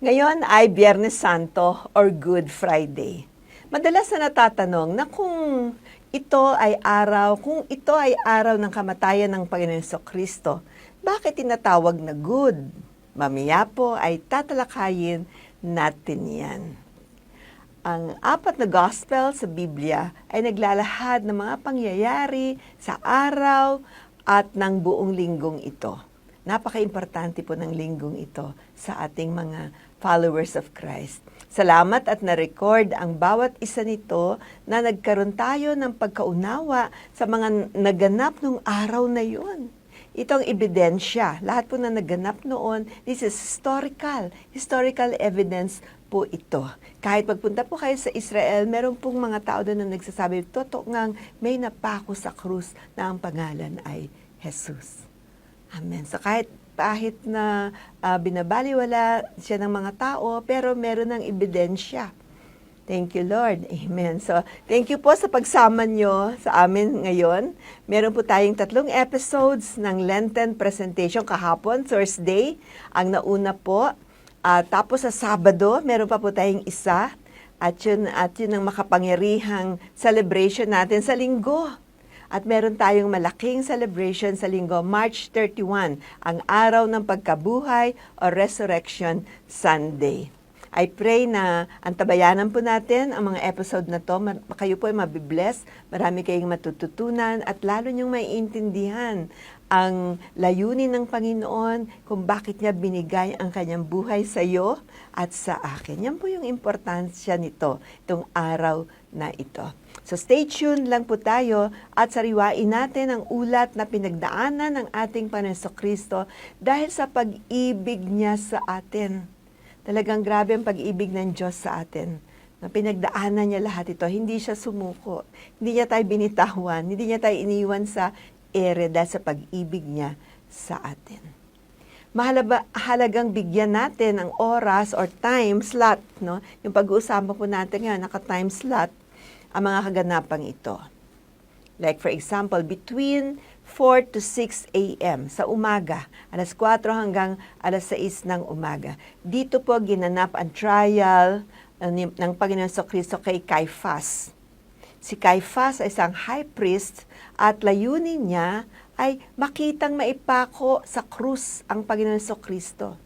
Ngayon ay Biyernes Santo or Good Friday. Madalas na natatanong na kung ito ay araw ng kamatayan ng Panginoon Kristo, bakit tinatawag na good? Mamaya po ay tatalakayin natin yan. Ang apat na gospel sa Biblia ay naglalahad ng mga pangyayari sa araw at ng buong linggong ito. Napaka-importante po ng linggong ito sa ating mga followers of Christ. Salamat at na-record ang bawat isa nito na nagkaroon tayo ng pagkaunawa sa mga naganap nung araw na yun. Itong ebidensya, lahat po na naganap noon, this is historical evidence po ito. Kahit pagpunta po kayo sa Israel, meron pong mga tao doon na nagsasabi, totoo ngang may napako sa krus na ang pangalan ay Jesus. Amen. So kahit na binabaliwala siya ng mga tao, pero meron ng ebidensya. Thank you, Lord. Amen. So, thank you po sa pagsama nyo sa amin ngayon. Meron po tayong 3 episodes ng Lenten presentation kahapon, Thursday. Ang nauna po. Tapos sa Sabado, meron pa po tayong isa. At yun ang makapangyarihang celebration natin sa Linggo. At meron tayong malaking celebration sa Linggo, March 31, ang araw ng pagkabuhay o Resurrection Sunday. I pray na antabayanan po natin ang mga episode na to. Kayo po ay mabibless, marami kayong matututunan at lalo niyong maiintindihan ang layunin ng Panginoon kung bakit niya binigay ang kanyang buhay sa iyo at sa akin. Yan po yung importansya nito, itong araw na ito. So stay tuned lang po tayo at sariwain natin ang ulat na pinagdaanan ng ating Panginoon Kristo dahil sa pag-ibig niya sa atin. Talagang grabe ang pag-ibig ng Diyos sa atin. Na pinagdaanan niya lahat ito. Hindi siya sumuko. Hindi niya tayo binitawan. Hindi niya tayo iniwan sa ere dahil sa pag-ibig niya sa atin. Mahalagang bigyan natin ang oras or time slot. No? Yung pag-uusapan po natin ngayon, naka-time slot, ang mga kaganapang ito. Like for example, between 4 to 6 a.m. sa umaga, alas 4 hanggang alas 6 ng umaga. Dito po ginanap ang trial ng Panginoon Kristo kay Caiaphas. Si Caiaphas ay isang high priest at layunin niya ay makitang maipako sa krus ang Panginoon Kristo.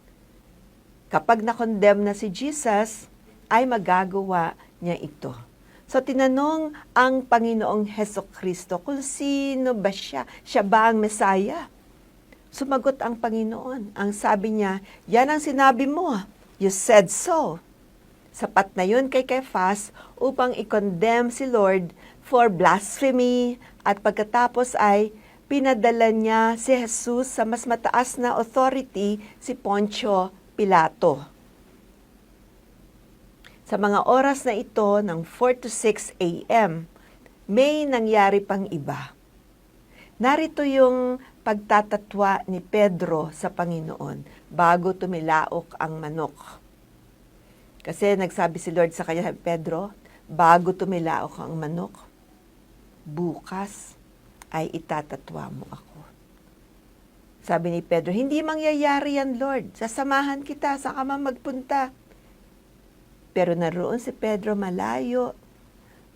Kapag na-condemn na si Jesus, ay magagawa niya ito. So, tinanong ang Panginoong Kristo kung sino ba siya? Siya ba ang Messiah? Sumagot ang Panginoon. Ang sabi niya, yan ang sinabi mo. You said so. Sapat na yun kay Caiaphas upang i-condemn si Lord for blasphemy at pagkatapos ay pinadala niya si Jesus sa mas mataas na authority, si Poncio Pilato. Sa mga oras na ito, ng 4 to 6 a.m., may nangyari pang iba. Narito yung pagtatatwa ni Pedro sa Panginoon bago tumilaok ang manok. Kasi nagsabi si Lord sa kanya, Pedro, bago tumilaok ang manok, bukas ay itatatwa mo ako. Sabi ni Pedro, hindi mangyayari yan, Lord. Sasamahan kita, saan ka man magpunta. Pero naroon si Pedro malayo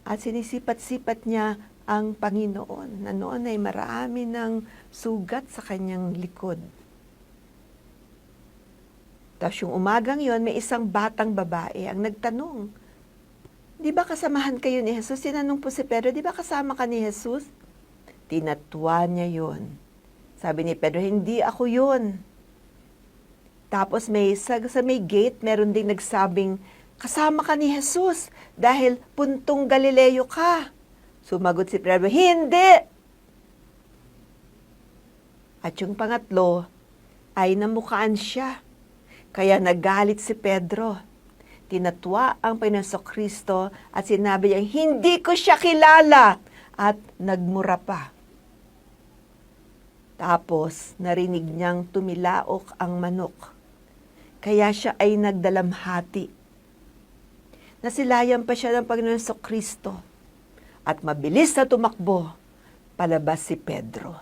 at sinisipat-sipat niya ang Panginoon na noon ay marami ng sugat sa kanyang likod. Tapos yung umagang yon, may isang batang babae ang nagtanong, di ba kasamahan kayo ni Jesus? Tinanong po si Pedro, di ba kasama ka ni Jesus? Tinatwa niya yon. Sabi ni Pedro, hindi ako yon. Tapos sa may gate, meron ding nagsabing, kasama ka ni Jesus dahil puntong Galileo ka. Sumagot si Pedro, hindi! At yung pangatlo ay namukhaan siya. Kaya nagalit si Pedro. Tinatwa ang Panginoon Kristo at sinabi niya, hindi ko siya kilala! At nagmura pa. Tapos narinig niyang tumilaok ang manok. Kaya siya ay nagdalamhati. Nasilayan pa siya ng Panginoon Kristo at mabilis na tumakbo palabas si Pedro.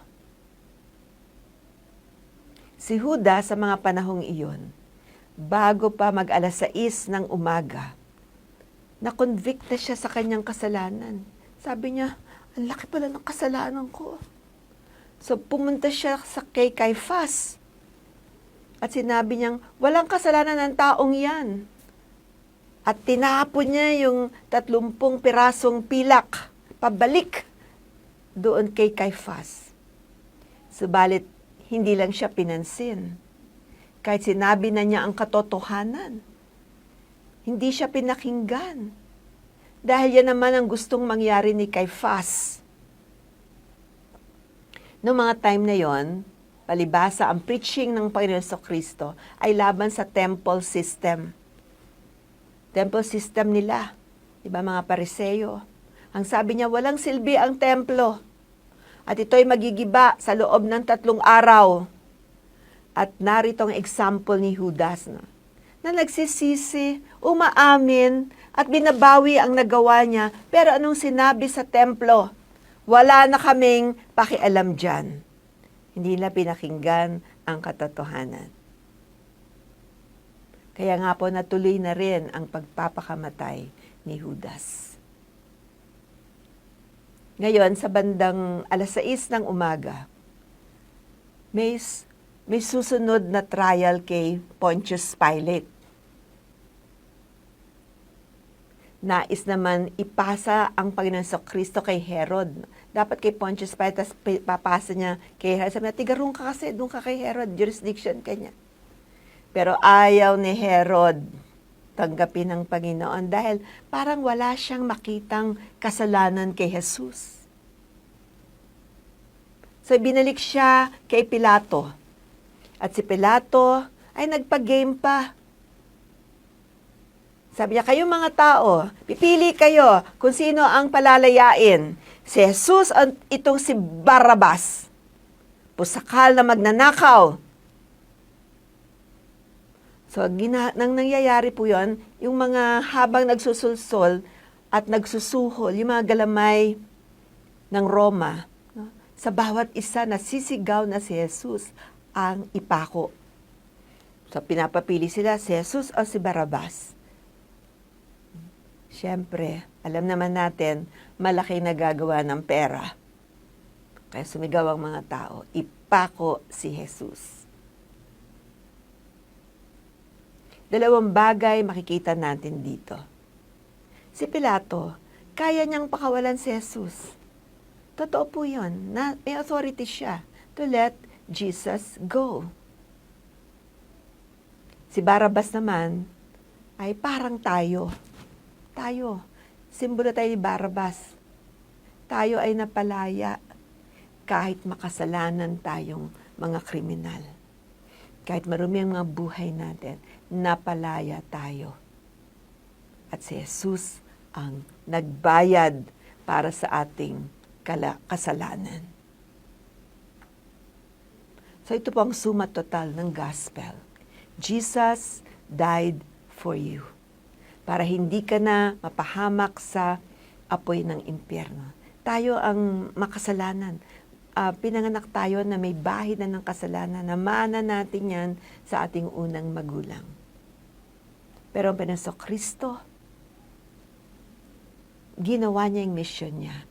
Si Judas sa mga panahong iyon bago pa mag-alas 6 ng umaga, na-convict na siya sa kanyang kasalanan. Sabi niya, ang laki pala ng kasalanan ko. So pumunta siya kay Caiphas at sinabi niyang, walang kasalanan ng taong yan. At tinapon niya yung 30 pirasong pilak pabalik doon kay Caiphas. Subalit, hindi lang siya pinansin. Kahit sinabi na niya ang katotohanan, hindi siya pinakinggan. Dahil yan naman ang gustong mangyari ni Caiphas. Noong mga time na yon, palibasa ang preaching ng Panginoon Jesucristo ay laban sa temple system. Temple system nila, diba mga Pariseo. Ang sabi niya, walang silbi ang templo. At ito'y magigiba sa loob ng 3 araw. At narito ang example ni Judas na nagsisisi, umaamin, at binabawi ang nagawa niya. Pero anong sinabi sa templo? Wala na kaming pakialam dyan. Hindi na pinakinggan ang katotohanan. Kaya nga po natuloy na rin ang pagpapakamatay ni Judas. Ngayon, sa bandang alas 6 ng umaga, may susunod na trial kay Pontius Pilate. Nais naman ipasa ang Panginoon Jesucristo kay Herod. Dapat kay Pontius Pilate, tapos papasa niya kay Herod. Sabi niya, tigarong ka kasi, doon ka kay Herod, jurisdiction ka niya. Pero ayaw ni Herod tanggapin ng Panginoon dahil parang wala siyang makitang kasalanan kay Jesus. So binalik siya kay Pilato. At si Pilato ay nagpa-game pa. Sabi niya, kayong mga tao, pipili kayo kung sino ang palalayain. Si Jesus o itong si Barrabas. Pusakal na magnanakaw. So, nang nangyayari po yon, yung mga habang nagsusulsol at nagsusuhol, yung mga galamay ng Roma, no? Sa bawat isa nasisigaw na si Jesus ang ipako. So, pinapapili sila, si Jesus o si Barrabas. Siyempre, alam naman natin, malaki nagagawa ng pera. Kaya sumigaw ang mga tao, ipako si Jesus. Dalawang bagay makikita natin dito. Si Pilato, kaya niyang pakawalan si Jesus. Totoo po yun, na may authority siya to let Jesus go. Si Barrabas naman ay parang tayo. Tayo, simbolo tayo ni Barrabas. Tayo ay napalaya kahit makasalanan tayong mga kriminal. Kahit marumi ang mga buhay natin, napalaya tayo. At si Jesus ang nagbayad para sa ating kasalanan. So ito po ang suma total ng gospel. Jesus died for you. Para hindi ka na mapahamak sa apoy ng impyerno. Tayo ang makasalanan. Pinanganak tayo na may bahid na ng kasalanan, na mana natin yan sa ating unang magulang. Pero ang Panginoon Jesucristo, ginawa niya yung mission niya.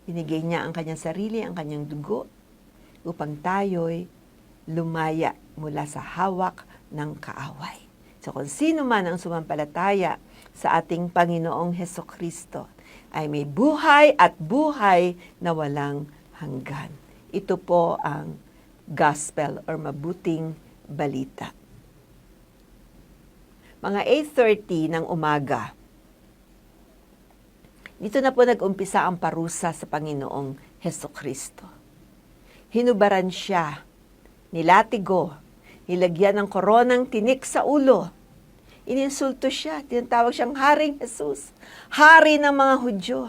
Binigay niya ang kanyang sarili, ang kanyang dugo, upang tayo'y lumaya mula sa hawak ng kaaway. So kung sino man ang sumampalataya sa ating Panginoong Jesucristo ay may buhay at buhay na walang hanggan. Ito po ang gospel or mabuting balita. Mga 8:30 ng umaga, dito na po nag-umpisa ang parusa sa Panginoong Jesucristo. Hinubaran siya, nilatigo, nilagyan ng koronang tinik sa ulo. Ininsulto siya, tinatawag siyang Haring Jesus, Hari ng mga Hudyo.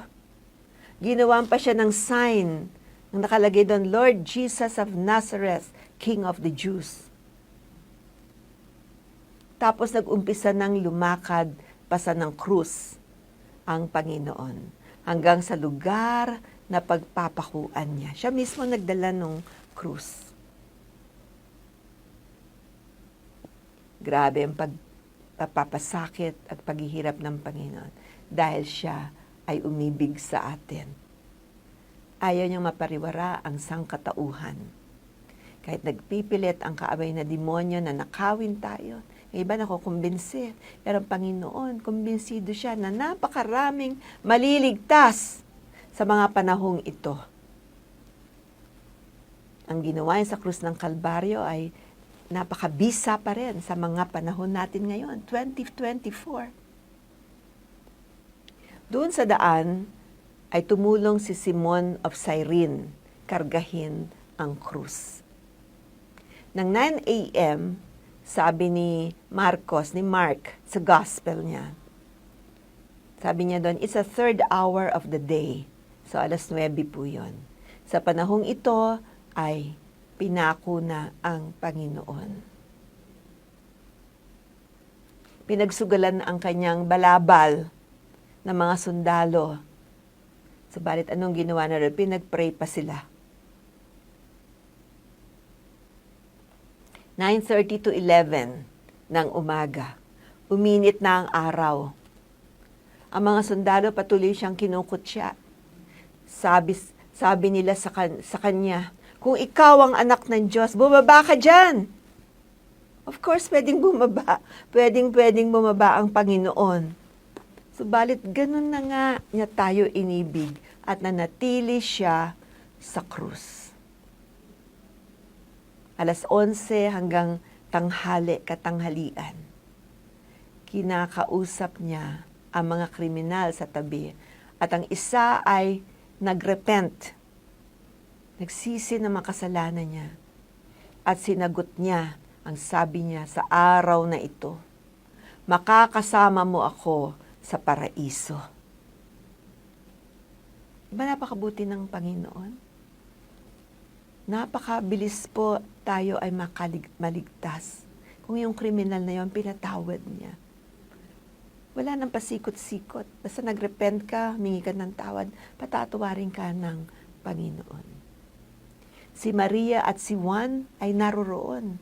Ginawan pa siya ng sign, ang nakalagay doon, Lord Jesus of Nazareth, King of the Jews. Tapos nag-umpisa ng lumakad pasa ng krus ang Panginoon hanggang sa lugar na pagpapakuan niya. Siya mismo nagdala ng krus. Grabe ang pagpapasakit at paghihirap ng Panginoon dahil siya ay umibig sa atin. Ayaw niyang mapariwara ang sangkatauhan. Kahit nagpipilit ang kaaway na demonyo na nakawin tayo, yung iba nakukumbinsi. Pero ang Panginoon, kumbinsido siya na napakaraming maliligtas sa mga panahong ito. Ang ginawa niya sa krus ng Kalbaryo ay napakabisa pa rin sa mga panahon natin ngayon, 2024. Doon sa daan ay tumulong si Simon of Cyrene kargahin ang krus. Nang 9 a.m., sabi ni Mark sa gospel niya, sabi niya doon, it's a third hour of the day. So, 9:00 po yun. Sa panahong ito ay pinako na ang Panginoon. Pinagsugalan ang kanyang balabal ng mga sundalo. Subalit anong ginawa na rin? Pinag-pray pa sila. 9:30 to 11 ng umaga. Uminit na ang araw. Ang mga sundalo patuloy siyang kinukutya. Sabi nila sa kanya, kung ikaw ang anak ng Diyos, bumaba ka dyan. Of course, pwedeng bumaba. Pwedeng bumaba ang Panginoon. Subalit, ganun na nga niya tayo inibig at nanatili siya sa krus. 11:00 hanggang katanghalian. Kinakausap niya ang mga kriminal sa tabi at ang isa ay nagrepent. Nagsisi ng makasalanan niya at sinagot niya ang sabi niya sa araw na ito, makakasama mo ako sa paraiso. Diba napakabuti ng Panginoon? Napakabilis po tayo ay maligtas. Kung yung kriminal na yun, pinatawad niya. Wala nang pasikot-sikot. Basta nagrepent ka, humingi ka ng tawad, patatawarin ka ng Panginoon. Si Maria at si Juan ay naroroon.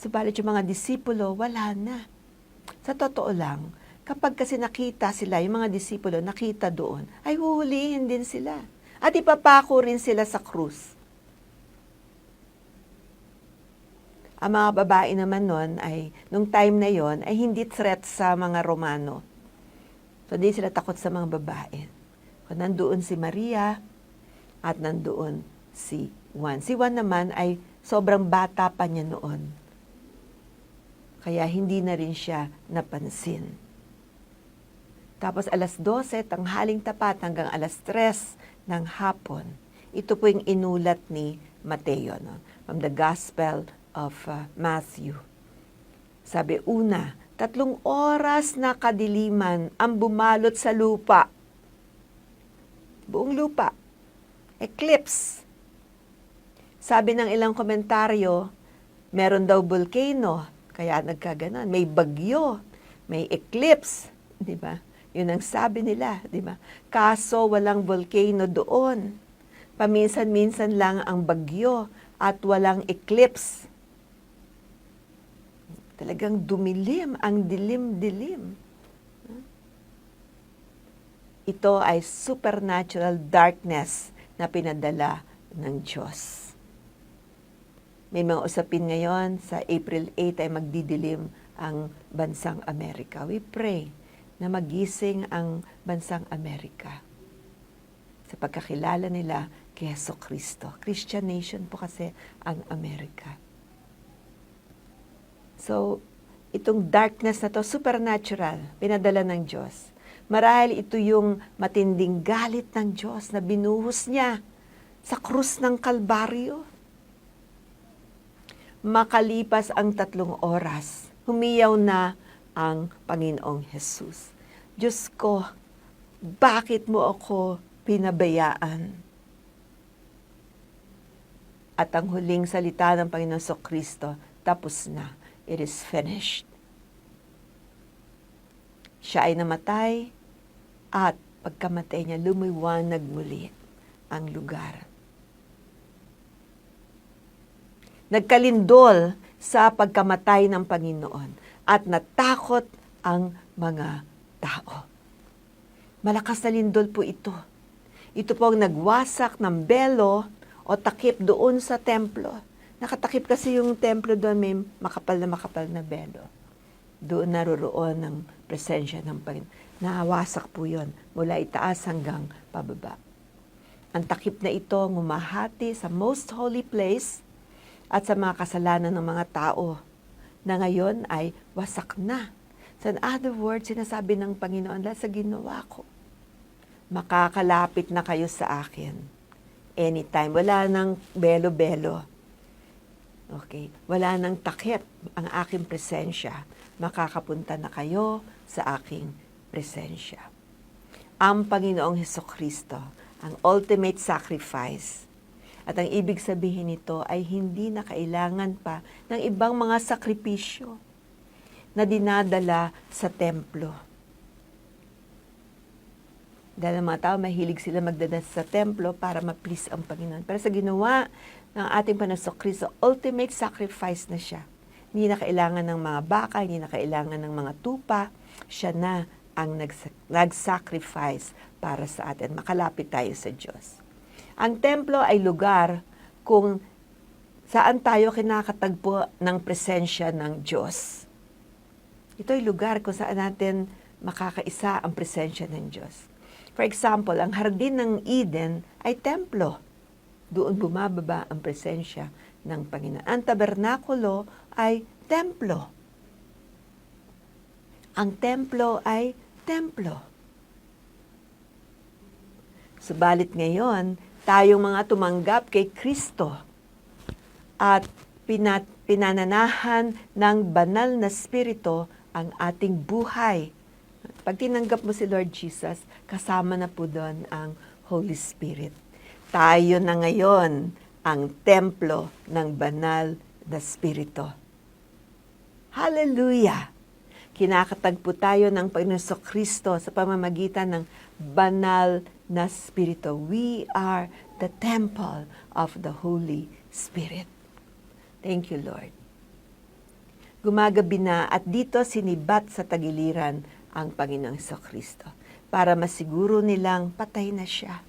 Subalit yung mga disipulo, wala na. Sa totoo lang, kapag kasi nakita sila, yung mga disipulo nakita doon, ay huhulihin din sila. At ipapako rin sila sa krus. Ang mga babae naman nun ay, nung time na yon ay hindi threat sa mga Romano. So, hindi sila takot sa mga babae. So, nandoon si Maria at nandoon si Juan. Si Juan naman ay sobrang bata pa niya noon. Kaya hindi na rin siya napansin. Tapos 12:00, tanghaling tapat hanggang 3:00 ng hapon. Ito po yung inulat ni Mateo, no? From the Gospel of Matthew. Sabi, una, 3 oras na kadiliman ang bumalot sa lupa. Buong lupa. Eclipse. Sabi ng ilang komentaryo, meron daw volcano, kaya nagkaganon. May bagyo, may eclipse, di ba? Yun ang sabi nila, di ba? Kaso walang volcano doon. Paminsan-minsan lang ang bagyo at walang eclipse. Talagang dumilim, ang dilim-dilim. Ito ay supernatural darkness na pinadala ng Diyos. May mga usapin ngayon, sa April 8 ay magdidilim ang bansang Amerika. We pray na magising ang bansang Amerika sa pagkakilala nila kay Jesucristo. Christian nation po kasi ang Amerika. So, itong darkness na to, supernatural, pinadala ng Diyos. Marahil ito yung matinding galit ng Diyos na binuhos niya sa krus ng Kalbaryo. Makalipas ang 3 oras, humiyaw na ang Panginoong Jesus. Diyos ko, bakit mo ako pinabayaan? At ang huling salita ng Panginoong Jesucristo, tapos na. It is finished. Siya ay namatay at pagkamatay niya, lumiwanag muli ang lugar. nagkalindol sa pagkamatay ng Panginoon at natakot ang mga tao. Malakas na lindol po ito. Ito po ang nagwasak ng belo o takip doon sa templo. Nakatakip kasi yung templo doon, may makapal na belo. Doon naroroon ang presensya ng Panginoon. Nawasak po yun mula itaas hanggang pababa. Ang takip na ito ngumahati sa most holy place at sa mga kasalanan ng mga tao na ngayon ay wasak na. So in other words, sinasabi ng Panginoon, sa ginawa ko, makakalapit na kayo sa akin. Anytime. Wala nang belo-belo. Okay. Wala nang takip ang aking presensya. Makakapunta na kayo sa aking presensya. Ang Panginoong Hesukristo, ang ultimate sacrifice. At ang ibig sabihin nito ay hindi na kailangan pa ng ibang mga sakripisyo na dinadala sa templo. Dahil ang mga tao, mahilig sila magdala sa templo para ma-please ang Panginoon. Pero sa ginawa ng ating Panginoong Kristo, ultimate sacrifice na siya. Hindi na kailangan ng mga baka, hindi na kailangan ng mga tupa. Siya na ang nag-sacrifice para sa atin. Makalapit tayo sa Diyos. Ang templo ay lugar kung saan tayo kinakatagpo ng presensya ng Diyos. Ito ay lugar kung saan natin makakaisa ang presensya ng Diyos. For example, ang hardin ng Eden ay templo. Doon bumababa ang presensya ng Panginoon. Ang tabernakulo ay templo. Ang templo ay templo. Subalit ngayon, tayong mga tumanggap kay Kristo at pinananahan ng banal na Espiritu ang ating buhay. Pag tinanggap mo si Lord Jesus, kasama na po doon ang Holy Spirit. Tayo na ngayon ang templo ng banal na Espiritu. Hallelujah! Kinakatagpo tayo ng Panginoong Kristo sa pamamagitan ng banal na Espiritu. We are the temple of the Holy Spirit. Thank you, Lord. Gumagabi na at dito sinibat sa tagiliran ang Panginoong Kristo para masiguro nilang patay na siya.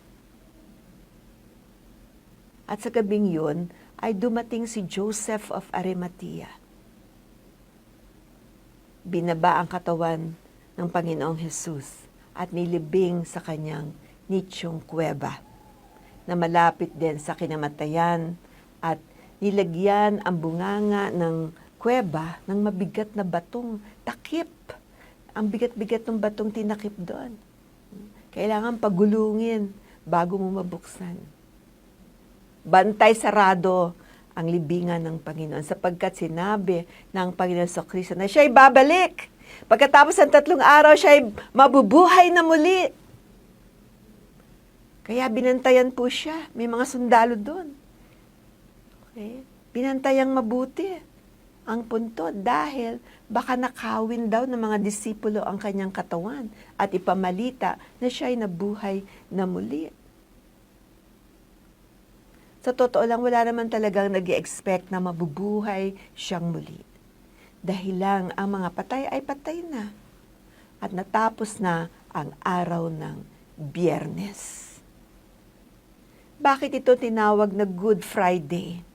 At sa gabing yun ay dumating si Joseph of Arimathea. Binaba ang katawan ng Panginoong Jesus at nilibing sa kanyang nityong kuweba na malapit din sa kinamatayan at nilagyan ang bunganga ng kuweba ng mabigat na batong takip. Ang bigat-bigat ng batong tinakip doon. Kailangan pagulungin bago mo mabuksan. Bantay sarado ang libingan ng Panginoon sapagkat sinabi ng Panginoon sa Kristo na siya'y babalik. Pagkatapos ng 3 araw, siya'y mabubuhay na muli. Kaya binantayan po siya. May mga sundalo doon. Okay? Binantayang mabuti ang punto dahil baka nakawin daw ng mga disipulo ang kanyang katawan at ipamalita na siya'y nabuhay na muli. Sa totoo lang, wala naman talagang nag-i-expect na mabubuhay siyang muli. Dahil lang ang mga patay ay patay na. At natapos na ang araw ng Biyernes. Bakit ito tinawag na Good Friday?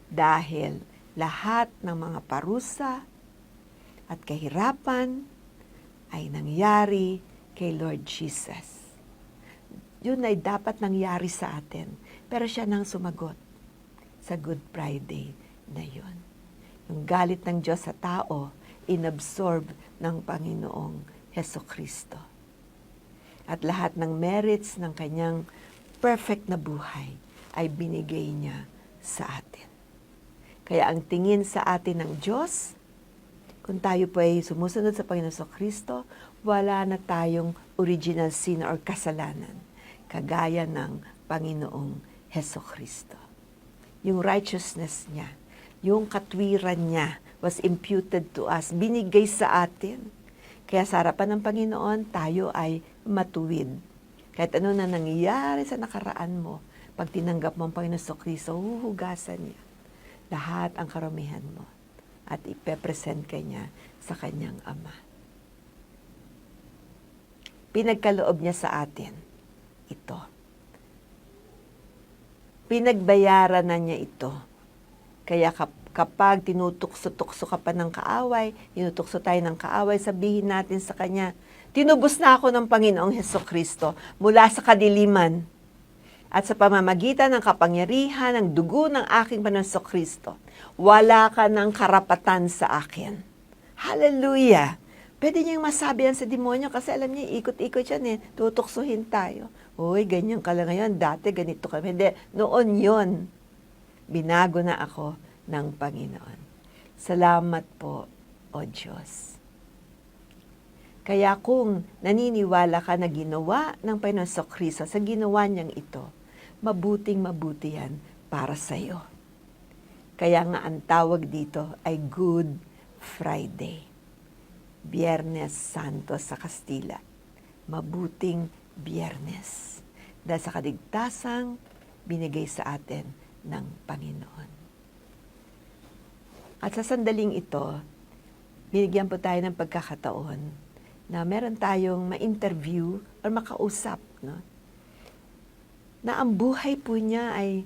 Dahil lahat ng mga parusa at kahirapan ay nangyari kay Lord Jesus. Yun ay dapat nangyari sa atin. Pero siya nang sumagot sa Good Friday na yun. Yung galit ng Diyos sa tao, inabsorb ng Panginoong Hesukristo. At lahat ng merits ng kanyang perfect na buhay ay binigay niya sa atin. Kaya ang tingin sa atin ng Diyos, kung tayo po ay sumusunod sa Panginoong Hesukristo, wala na tayong original sin or kasalanan. Kagaya ng Panginoong Hesukristo. Yung righteousness niya, yung katwiran niya was imputed to us, binigay sa atin. Kaya sa harapan ng Panginoon, tayo ay matuwid. Kahit ano na nangyayari sa nakaraan mo, Pag tinanggap mo ang Panginoon Kristo, huhugasan niya lahat ang karamihan mo at ipepresent ka niya sa kanyang Ama. Pinagkaloob niya sa atin ito. Pinagbayaran na niya ito. Kaya kapag tinutukso-tukso ka pa ng kaaway, tinutukso tayo ng kaaway, sabihin natin sa Kanya, tinubos na ako ng Panginoong Hesukristo mula sa kadiliman at sa pamamagitan ng kapangyarihan ng dugo ng aking Panginoong Hesukristo. Wala ka ng karapatan sa akin. Hallelujah! Pwede niyang masabi yan sa demonyo kasi alam niya, ikot-ikot yan tutuksuhin tayo. Uy, ganyan ka lang ngayon, dati ganito kami. Hindi, noon yon binago na ako ng Panginoon. Salamat po, O Diyos. Kaya kung naniniwala ka na ginawa ng Panginoon Kristo sa ginawa niyang ito, mabuting-mabuti yan para sa iyo. Kaya nga ang tawag dito ay Good Friday. Biyernes Santo sa Kastila. Mabuting Biyernes. Dahil sa kaligtasang binigay sa atin ng Panginoon. At sa sandaling ito, binigyan po tayo ng pagkakataon na meron tayong ma-interview o makausap, no? Na ang buhay po niya ay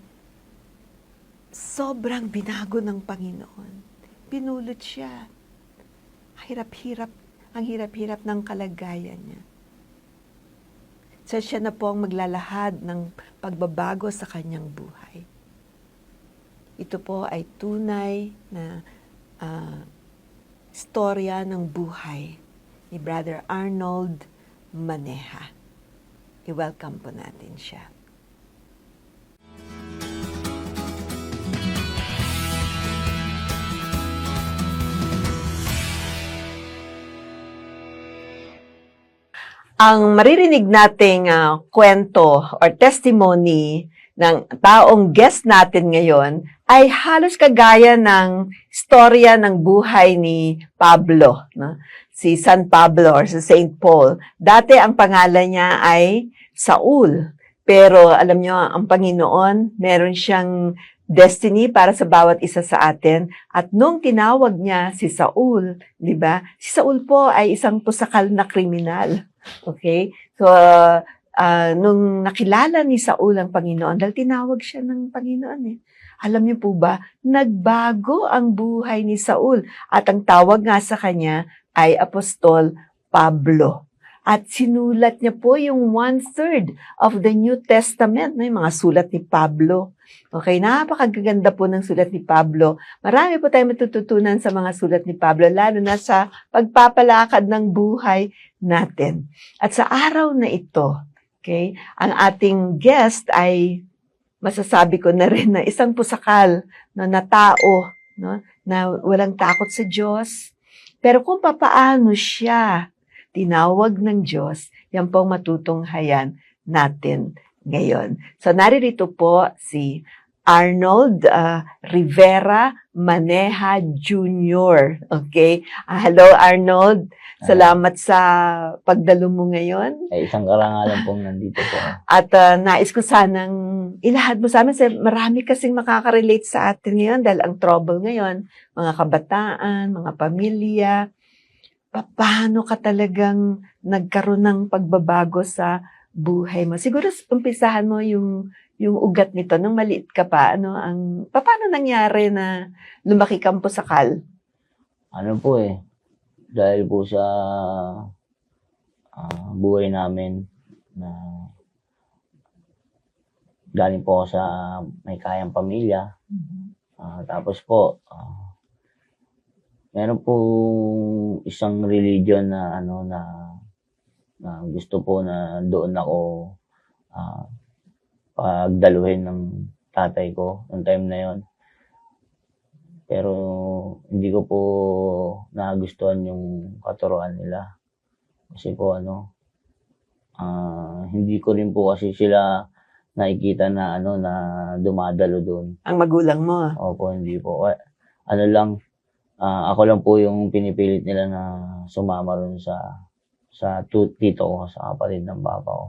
sobrang binago ng Panginoon. Pinulot siya. Ang hirap-hirap ng kalagayan niya. So siya na po ang maglalahad ng pagbabago sa kanyang buhay. Ito po ay tunay na istorya ng buhay ni Brother Arnold Maneja. I-welcome po natin siya. Ang maririnig nating kwento or testimony ng taong guest natin ngayon ay halos kagaya ng istorya ng buhay ni Pablo, no? Si San Pablo or si Saint Paul. Dati ang pangalan niya ay Saul. Pero alam niyo, ang Panginoon, meron siyang destiny para sa bawat isa sa atin. At nung tinawag niya si Saul, di ba? Si Saul po ay isang pusakal na kriminal. Okay? So, nung nakilala ni Saul ang Panginoon, dahil tinawag siya ng Panginoon alam niyo po ba, nagbago ang buhay ni Saul. At ang tawag nga sa kanya ay Apostol Pablo. At sinulat niya po yung 1/3 of the New Testament, yung mga sulat ni Pablo. Okay, napakaganda po ng sulat ni Pablo. Marami po tayong matututunan sa mga sulat ni Pablo, lalo na sa pagpapalakad ng buhay natin. At sa araw na ito, okay, ang ating guest ay, masasabi ko na rin na isang pusakal na tao, no, na walang takot sa Diyos. Pero kung papaano siya tinawag ng Diyos, yan pong matutunghayan natin ngayon. So naririto po si Arnold Rivera Maneja Jr. Okay? Hello Arnold. Salamat sa pagdalo mo ngayon. Ay, isang karangalan pong nandito po. At nais ko sanang ilahad mo sa amin. Marami kasing makaka-relate sa atin ngayon dahil ang trouble ngayon, mga kabataan, mga pamilya, paano ka talagang nagkaroon ng pagbabago sa buhay mo? Siguro umpisahan mo yung ugat nito nung maliit ka pa. Paano nangyari na lumaki kang pusakal? Ano po dahil po sa buhay namin na galing po ako sa may kayang pamilya. Tapos po, meron po isang religion na na gusto po na doon ako pagdaluhin ng tatay ko noong time na yon. Pero hindi ko po nagustuhan yung katuruan nila. Kasi po hindi ko rin po kasi sila nakikita na na dumadalo doon. Ang magulang mo? Opo, hindi po. Ako lang po yung pinipilit nila na sumama ron sa tito ko, sa kapatid ng papa ko.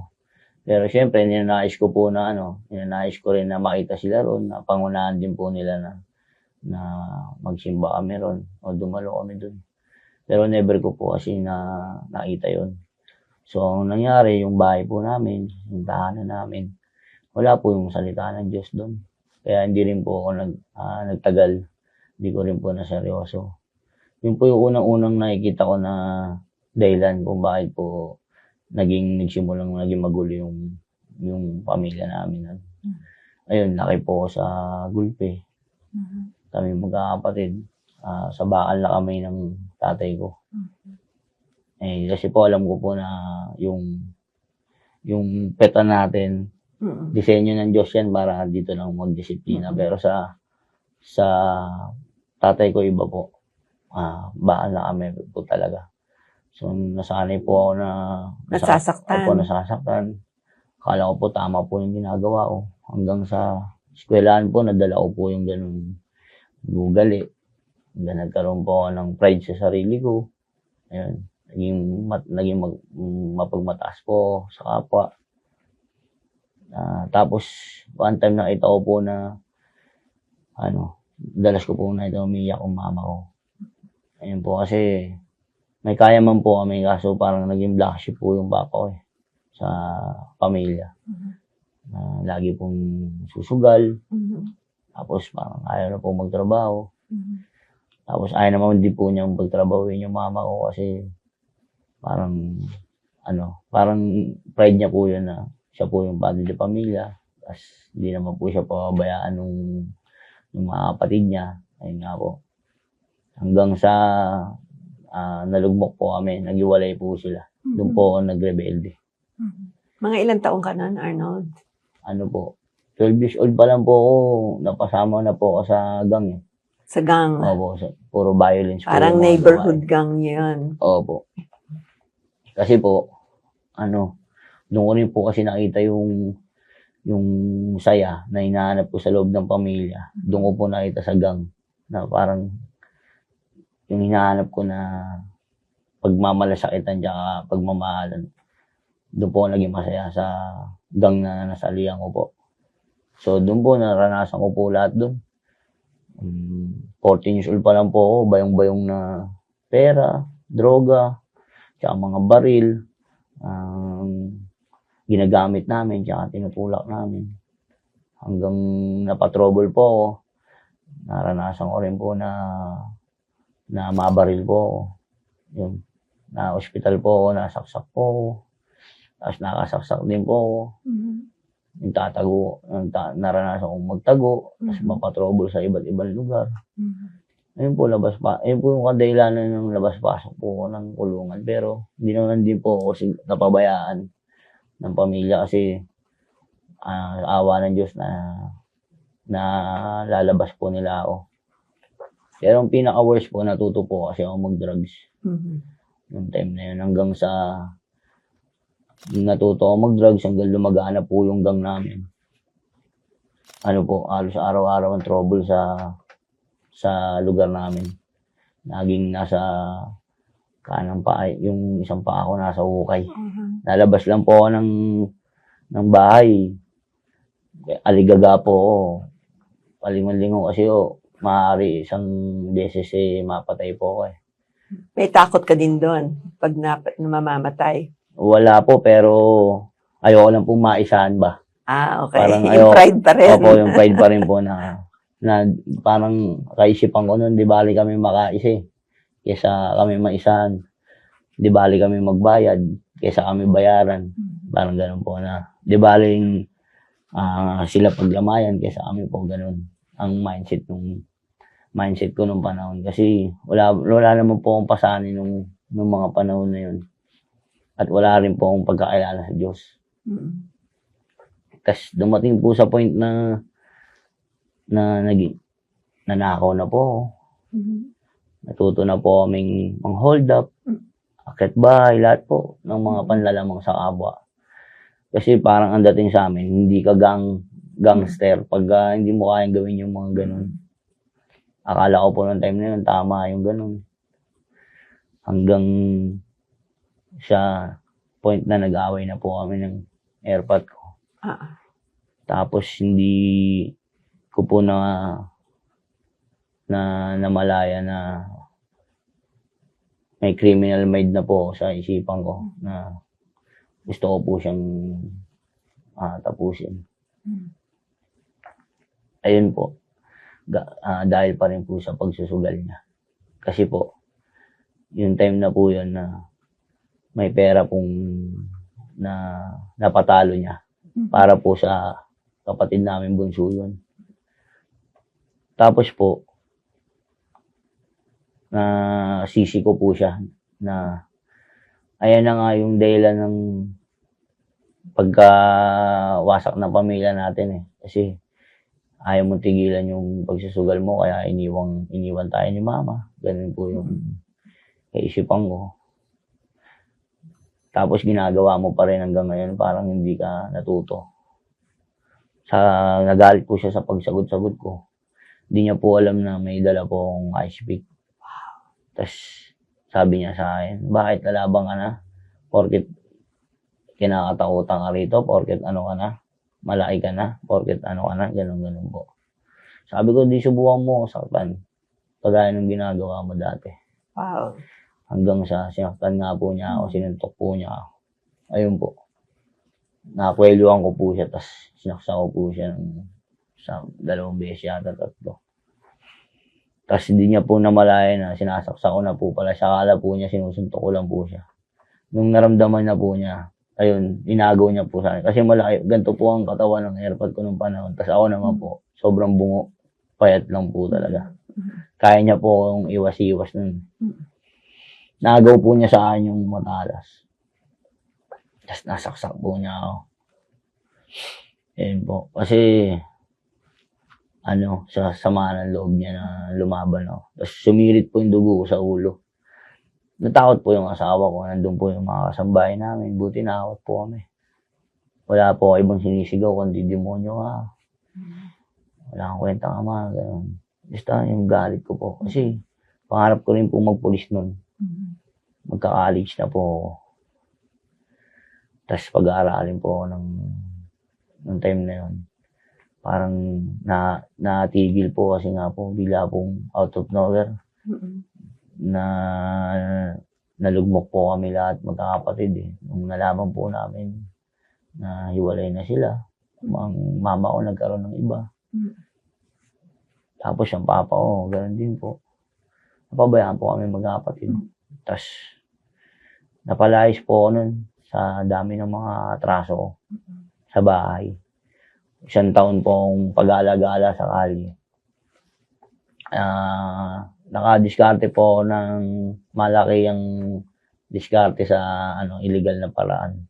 Pero syempre, ninanais ko rin na makita sila ron, na pangunahan din po nila na magsimba kami ron o dumalo kami dun. Pero never ko po kasi nakita yun. So, ang nangyari, yung bahay po namin, yung tahanan namin, wala po yung salita ng Diyos doon. Kaya hindi rin po ako nagtagal. Hindi ko rin po naseryoso. Yun po yung unang-unang nakikita ko na dahilan kung bakit po nagsimulang naging magulo yung pamilya namin. Ayun, laki po ako sa Gulpe. Kami magkakapatid. Sa bakal na kami ng tatay ko. Kasi po alam ko po na yung peta natin, disenyo ng Diyos yan para dito lang magdisiplina. Pero sa tatay ko iba po. Bakal na kami po talaga. So, nasanay po ako na nasasaktan. Akala ko po tama po yung ginagawa ko. Hanggang sa eskwelahan po, nadala ko po yung ganun ugali. Nagkaroon po ako ng pride sa sarili ko. Ayun. Naging mapagmataas po sa kapwa. Tapos, one time nakita ko po na dalas ko po na ito umiyak ang mama ko. Ayun po kasi may kaya man po kami kaso parang naging black sheep po yung papa ko sa pamilya. Lagi pong susugal. Tapos parang ayaw na po magtrabaho. Tapos ayaw naman din po niyang pagtrabahuin yung mama ko kasi parang pride niya po yun na siya po yung padre de pamilya. Tapos hindi naman po siya pababayaan ng mga kapatid niya. Ayun nga po. Hanggang sa nalugmok po kami, naghiwalay po sila. Doon po ako nagrebelde. Mga ilang taong ka nun, Arnold? 12 years old pa lang po ako, napasama na po ako sa gang. Sa gang? Opo, puro violence. Parang neighborhood gang yun. Opo. Kasi po, doon ko rin po kasi nakita yung saya na hinahanap ko sa loob ng pamilya. Doon ko po nakita sa gang na parang yung hinahanap ko na pagmamalasakitan tsaka pagmamahalan. Doon po naging masaya sa gang na nasalihan ko po. So doon po naranasan ko po lahat doon. 14 years old pa lang po ako, bayong-bayong na pera, droga, tsaka mga baril, ginagamit namin, tsaka tinutulak namin. Hanggang napatrouble po ako, naranasan ko rin po na mabaril po ako. Yun. Na hospital po ako, nasaksak po ako. Tapos nakasaksak din po ako. Yung tatago, naranasan kong magtago, tapos mapatrouble sa iba't ibang lugar. Ayun po, ayun po yung kadahilanan ng labas-pasok po ako ng kulungan. Pero hindi naman din po ako napabayaan ng pamilya kasi awa ng Diyos na lalabas po nila ako. Pero ang pinaka-worst po, natuto po kasi ako mag-drugs. Yung time na yun, hanggang sa natuto ako mag-drugs hanggang lumagana po yung gang namin. Halos araw-araw ang trouble sa lugar namin. Naging nasa kanang paa, yung isang paa ko nasa ukay. Nalabas lang po ako ng bahay. Aligaga po ako. Palingon-lingon kasi maaari isang beses mapatay po ako. May takot ka din doon pag mamamatay? Wala po, pero ayoko lang pong maisahan ba. Okay. Parang yung pride pa rin. Opo, yung pride pa rin po na parang kaisipan ko nun, di bali kami makaisi. Kesa kami maisahan. Di bali kami magbayad. Kesa kami bayaran. Parang ganun po na. Di bali sila paglamayan. Kesa kami po ganun. Ang mindset ko nung panahon. Kasi wala naman po akong pasanin nung mga panahon na yun. At wala rin po akong pagkakilala sa Diyos. Tapos dumating po sa point na nanakaw na po. Natuto na po kaming mang-hold up, akit bahay, lahat po ng mga panlalamang sa kapwa. Kasi parang ang dating sa amin, hindi ka gangster pag hindi mo kayang gawin yung mga ganun. Akala ko po noong time na yun, tama yung ganun. Hanggang sa point na nag-away na po kami ng airpot ko. Ah. Tapos hindi ko po namalaya na may criminal mind na po sa isipan ko na gusto ko po siyang tapusin. Ayun po, dahil pa rin po sa pagsusugal niya. Kasi po, yung time na po yun na may pera pong na napatalo niya para po sa kapatid namin bunso yun. Tapos po, sisi ko po siya na ayan na nga yung dahilan ng pagkawasak ng pamilya natin eh. Kasi ayaw mong tigilan yung pagsusugal mo kaya iniwan tayo ni mama. Ganun po yung kaisipan ko. Tapos ginagawa mo pa rin hanggang ngayon, parang hindi ka natuto. Nagalit po siya sa pagsagot-sagot ko. Hindi niya po alam na may dala po akong ice pick. Tapos sabi niya sa akin, bakit lalabang ka na? Porket kinakatakutan ka rito, porket ano ka na, malaki ka na, porket ano ka na, ganun po. Sabi ko, di subukan mo saktan. Kagaya ng ginagawa mo dati. Wow. Hanggang sa sinaktan nga po niya ako, sinuntok po niya ako. Ayun po. Nakakweluhan ko po siya, tapos sinaksa ko po siya sa 2 beses yata, 3. Tapos hindi niya po namalaya na sinasaksa ko na po pala siya. Akala po niya sinusuntok ko lang po siya. Nung naramdaman na po niya, ayun, inagaw niya po sa akin. Kasi malaki, ganito po ang katawan ng airpod ko nung panahon. Tapos ako naman po, sobrang bungo, payat lang po talaga. Kaya niya po akong iwas-iwas nun. Nagaw po niya sa akin yung matalas. Tapos nasaksak po niya ako. Ayun po. Kasi, sa sama ng loob niya na lumaban ako. Tapos sumirit po yung dugo ko sa ulo. Natakot po yung asawa ko. Nandun po yung mga kasambahay namin. Buti nakakot po kami. Wala po ibang sinisigaw kundi demonyo ka. Wala kang kwenta ka ma. Ganun. Basta yung galit ko po. Kasi pangarap ko rin po magpulis nun. Magka-college na po ako. Tapos pag-aaralin po ako ng time na yun. Parang natigil po kasi nga po bigla pong out of nowhere na nalugmok po kami lahat magkakapatid eh. Nung nalaman po namin na hiwalay na sila, ang mama ko nagkaroon ng iba. Tapos ang papa ko, ganoon din po. Napabayaan po kami magkakapatid. Tapos napalayas po ako nun sa dami ng mga atraso ko sa bahay. 1 taon po akong pag-alagala sa kalye. Nakadiskarte po ng malaki ang diskarte sa illegal na paraan.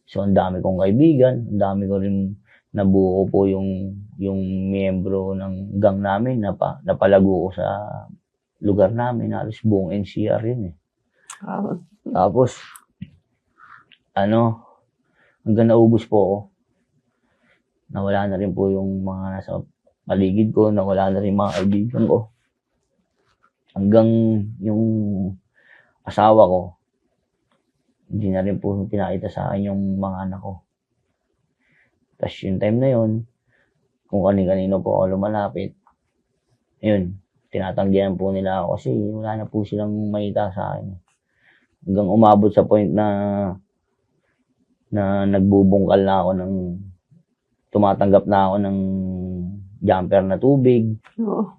So, ang dami kong kaibigan, ang dami ko rin nabuo po yung miyembro ng gang namin, napalago ko sa lugar namin, halos buong NCR yun eh. Wow. Tapos, hanggang naubos po ako. Nawala na rin po yung mga nasa paligid ko, nawala na rin mga kaibigan ko. Hanggang yung asawa ko, hindi na rin po pinakita sa akin yung mga anak ko. Tapos yung time na yun, kung kanino po ako lumalapit, yun, tinatanggihan po nila ako kasi wala na po silang makita sa akin. Hanggang umabot sa point na nagbubungkal na ako tumatanggap na ako ng jumper na tubig. Oo.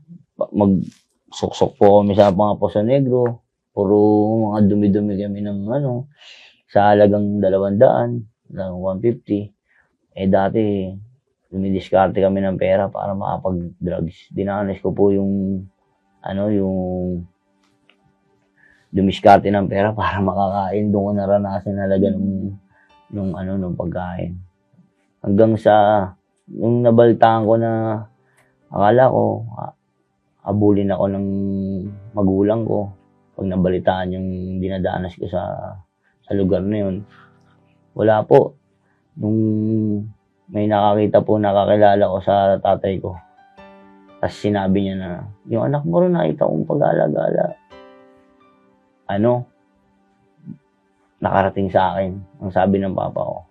Magsuksok po kami sa mga Poso Negro. Puro mga dumi-dumi kami ng sa halagang 200, 150. Dati, dumidiskarte kami ng pera para makapag-drugs. Dinanas ko po yung dumiskarte ng pera para makakain. Doon ko naranasan halaga nung pagkain. Hanggang sa, nung nabalitaan ko na akala ko, abulin ako ng magulang ko pag nabalitaan yung dinadanas ko sa lugar na yun. Wala po. Nung may nakakita po, nakakilala ko sa tatay ko. Tapos sinabi niya na, yung anak mo rin nakita kong pag-alagala. Nakarating sa akin, ang sabi ng papa ko.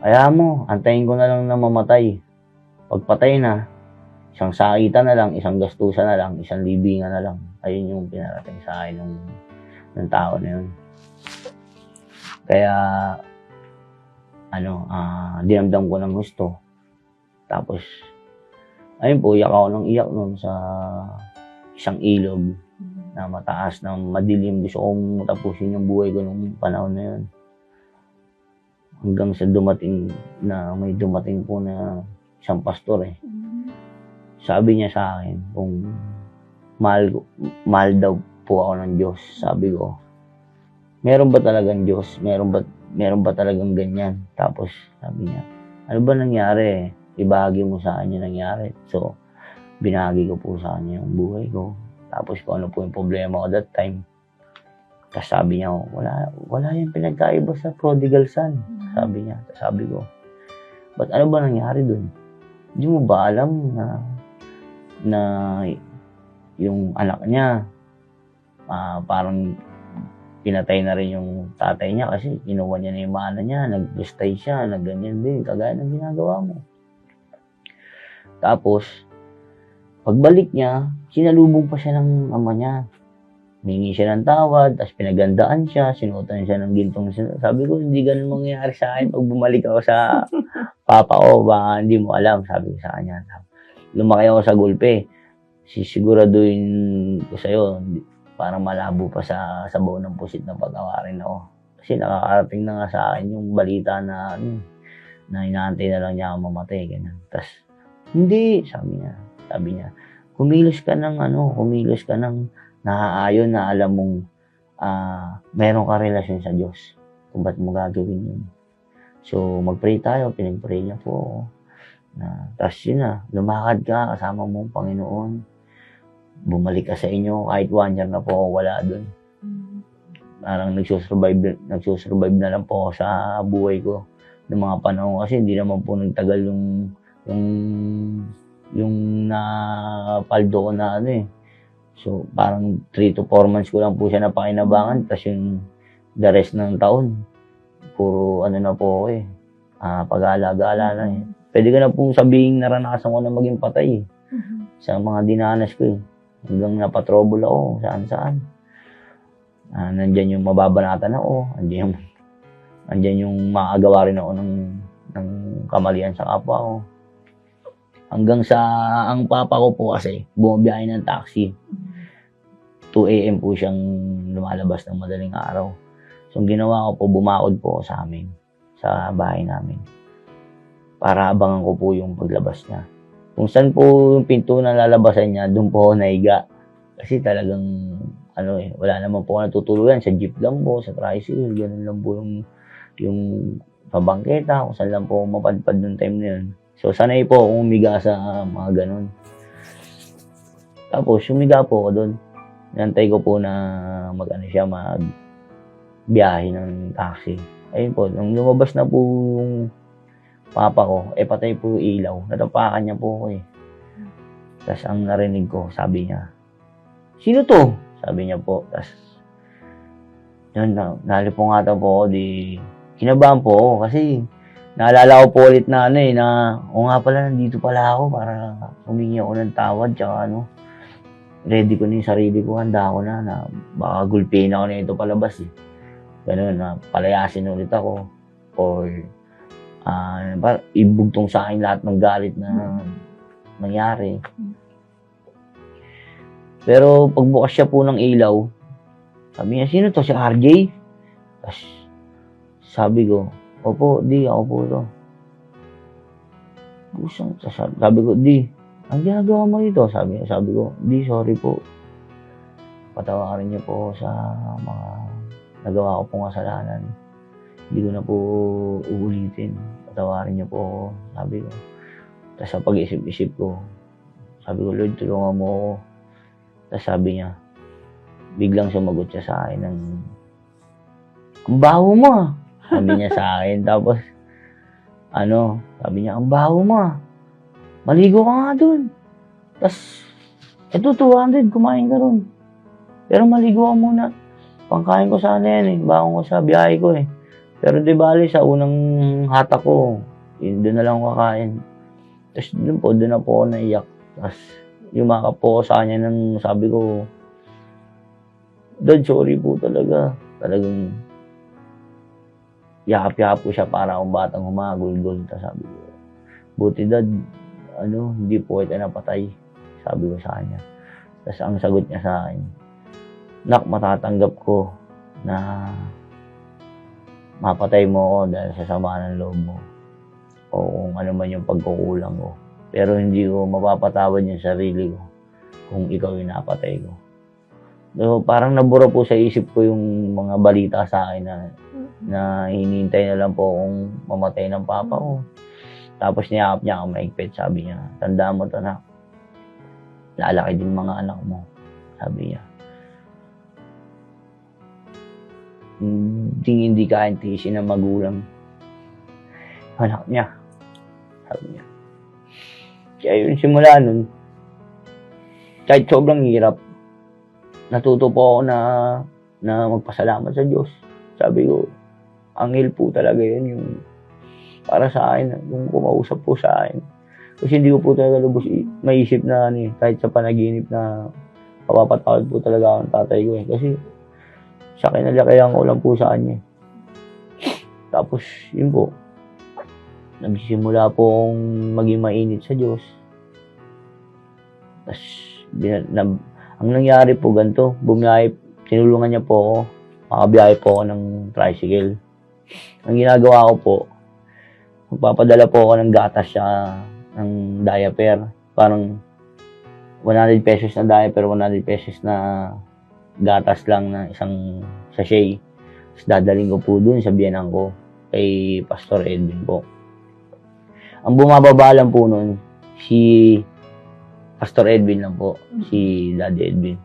Kaya mo, antayin ko na lang na mamatay. Pagpatay na, isang sakitan na lang, isang gastusan na lang, isang libingan na lang. Ayun yung pinarating sa akin ng tao na yun. Kaya, dinamdam ko ng gusto. Tapos, ayun po, iyak ako ng iyak nun sa isang ilog na mataas, na madilim. Gusto kong tapusin yung buhay ko nung panahon na yun. Hanggang sa may dumating po na isang pastor eh. Sabi niya sa akin kung mahal daw po ako ng Diyos. Sabi ko, meron ba talagang Diyos? Meron ba talagang ganyan? Tapos sabi niya, ano ba nangyari? Ibahagi mo sa akin yung nangyari. So, binahagi ko po sa kanya yung buhay ko. Tapos kung ano po yung problema ko that time. Tapos sabi niya, wala yung pinagkaiba sa prodigal son. Sabi niya. Tapos sabi ko, ba't ano ba nangyari dun? Hindi mo ba alam na yung anak niya, parang pinatay na rin yung tatay niya kasi kinuha niya na yung mana niya, nagbustay siya, nagganyan din, kagaya ng ginagawa mo. Tapos, pagbalik niya, sinalubong pa siya ng ama niya. Humingi siya ng tawad, tapos pinagandaan siya, sinuotan siya ng gintong. Sabi ko, hindi ganun mangyayari sa akin pag bumalik ako sa papa ko, baka hindi mo alam, sabi ko sa kanya. Lumaki ako sa gulpe, sisiguraduhin ko sa'yo, parang malabo pa sa sabaw ng pusit na pag-awarin ako. Kasi nakakarating na nga sa akin yung balita na inaantay na lang niya ako mamatay, ganyan. Tapos, hindi, sabi niya, kumilos ka ng naaayon na alam mong meron ka relasyon sa Diyos. Kung ba't mo gagawin yun. So, mag-pray tayo, pinag-pray niya po. Tapos yun na, lumakad ka, kasama mo ang Panginoon. Bumalik ka sa inyo, kahit 1 year na po ako wala dun. Parang nagsusurvive na lang po ako sa buhay ko ng mga panahon kasi hindi naman po nagtagal yung napaldo ko na So, parang 3 to 4 months ko lang po siya napakinabangan. Tapos yung the rest ng taon, puro na po ako pag-aalaga-ala na Pwede ko na pong sabihin naranasan ko na maging patay sa mga dinanas ko Hanggang napatrouble ako saan-saan. Nandyan yung mababanatan ako. Nandyan yung makagawa rin ako ng kamalian sa kapwa ko. Hanggang sa ang papa ko po kasi bumabiyahe ng taxi. 2 a.m. po siyang lumalabas ng madaling araw. So, ang ginawa ko po, bumakod po sa amin, sa bahay namin. Para abangan ko po yung paglabas niya. Kung saan po yung pinto na lalabasan niya, doon po ako naiga. Kasi talagang, wala naman po ako natutuluyan. Sa jeep lang po, sa tricycle, ganun lang po yung pabangketa, kung saan lang po mapadpad noong time na yun. So, sanay po akong umiga sa mga ganun. Tapos, umiga po ako doon. Nantay ko po na mag-biyahe ng taxi. Ayun po, nung lumabas na po yung papa ko, patay po yung ilaw. Natapakan niya po ako Tapos, ang narinig ko, sabi niya, "Sino to?" Sabi niya po. Tapos, yun, nalipongatan po ako, kinabahan po ako kasi naalala ko po ulit na nga pala, nandito pala ako para humingi ako ng tawad, tsaka ready ko na yung sarili ko, handa ako na baka gulpihin ako na ito palabas Ganun, na palayasin ulit ako or ibugtong sa akin lahat ng galit na nangyari. Pero pagbukas siya po ng ilaw, sabi niya, "Sino to? Si RJ?" Tapos sabi ko, "Opo, ako po to." Sabi ko, "Ang ginagawa mo dito?" Sabi ko, "Sorry po. Patawarin niyo po sa mga nagawa ko pong kasalanan. Hindi ko na po uulitin. Patawarin niyo po." Sabi ko. Tapos sa pag-isip-isip ko, sabi ko, "Lord, tulungan mo ako." Tapos sabi niya, biglang sumagot siya sa akin ng, "Ang baho mo Sabi niya sa akin. Tapos, sabi niya, "Ang baho mo Maligo ka nga dun. Tapos, ito 200, kumain ka ron. Pero maligo ka muna. Pangkain ko sana yan Baon ko sa biyahe ko Pero di bali sa unang hatak ko, doon na lang ako kakain. Tapos doon na po ako naiyak. Tapos yumakap po ako sa kanya nang sabi ko, Dad, sorry po talaga. Talagang yakap-yakap ko siya para akong batang humagulgol. Tapos sabi ko, buti Dad, hindi po kita napatay. Sabi ko sa kanya. Tapos ang sagot niya sa akin, Nak, matatanggap ko na mapatay mo ako dahil sa sama ng loob mo o kung ano man yung pagkukulang ko. Pero hindi ko mapapatawad yung sarili ko kung ikaw yung napatay ko. So, parang nabura po sa isip ko yung mga balita sa akin na hinihintay na lang po akong mamatay ng papa ko. Tapos niyakap niya ako maigpit. Sabi niya, tandaan mo to na, lalaki din mga anak mo. Sabi niya. Hindi kayang tiisin ng magulang. Anak niya. Sabi niya. Kaya yun, simula nun, kahit sobrang hirap, natuto po ako na magpasalamat sa Diyos. Sabi ko, anghel po talaga yun yung para sa akin, yung kumausap po sa akin. Kasi hindi ko po talaga lubos maisip na kahit sa panaginip na mapapatawad po talaga ang tatay ko eh. Kasi sa kinalakihan ko lang po sa kanya. Tapos, yun po, nagsimula po akong maging mainit sa Diyos. Tapos, ang nangyari po ganito, tinulungan niya po ako, makabiyahe po ako ng tricycle. Ang ginagawa ko po, magpapadala po ako ng gatas siya, ng diaper. Parang 100 pesos na diaper, 100 pesos na gatas lang na isang sachet. Tapos dadaling ko po dun sa biyenan ko, kay Pastor Edwin po. Ang bumababa lang po nun, si Pastor Edwin lang po, si Daddy Edwin.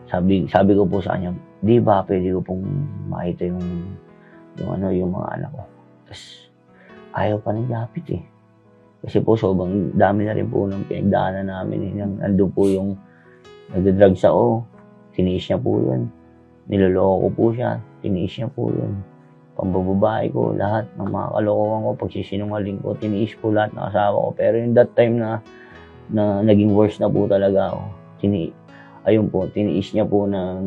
Sabi ko po sa kanya, di ba pwede ko pong makita yung mga anak ko. Tapos ayaw pa ng Japit eh. Kasi po sobrang dami na rin po ng pinagdaanan namin eh. Nandun po yung nagdadrugs ako, tiniis niya po yun. Niloloko ko po siya, tiniis niya po yun. Pambababae ko, lahat ng mga kalokohan ko, pagsisinungaling ko, tiniis po lahat ng asawa ko. Pero yung that time na naging worse na po talaga ako. Tiniis niya po na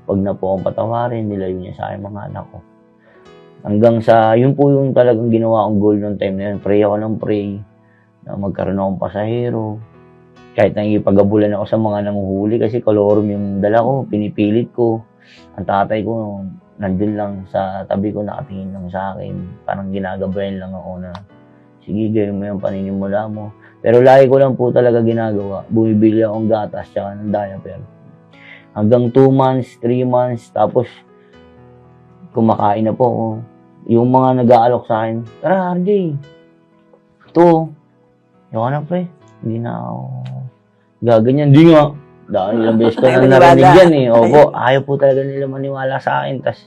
pag na po akong patawarin, nilayo niya sa akin mga anak ko. Hanggang sa, yun po yung talagang ginawa kong goal noong time na yun. Pray ako ng pray, na magkaroon akong pasahero. Kahit nangipagabulan ako sa mga nanguhuli kasi kolorum yung dala ko, pinipilit ko. Ang tatay ko, nandun lang sa tabi ko, nakatingin lang sa akin. Parang ginagabayan lang ako na, sige, gawin mo yung paninimula mo. Pero lagi ko lang po talaga ginagawa. Bumibili akong gatas tsaka ng diaper. Hanggang 2 months, 3 months, tapos kumakain na po ako. Yung mga nag-aalok sa akin, tara RJ, ito, yung anak pre, hindi na ako gaganyan. Hindi nga, dahil ilang beses ko na narinig yan eh. Opo, ayaw po talaga nila maniwala sa akin. Tas,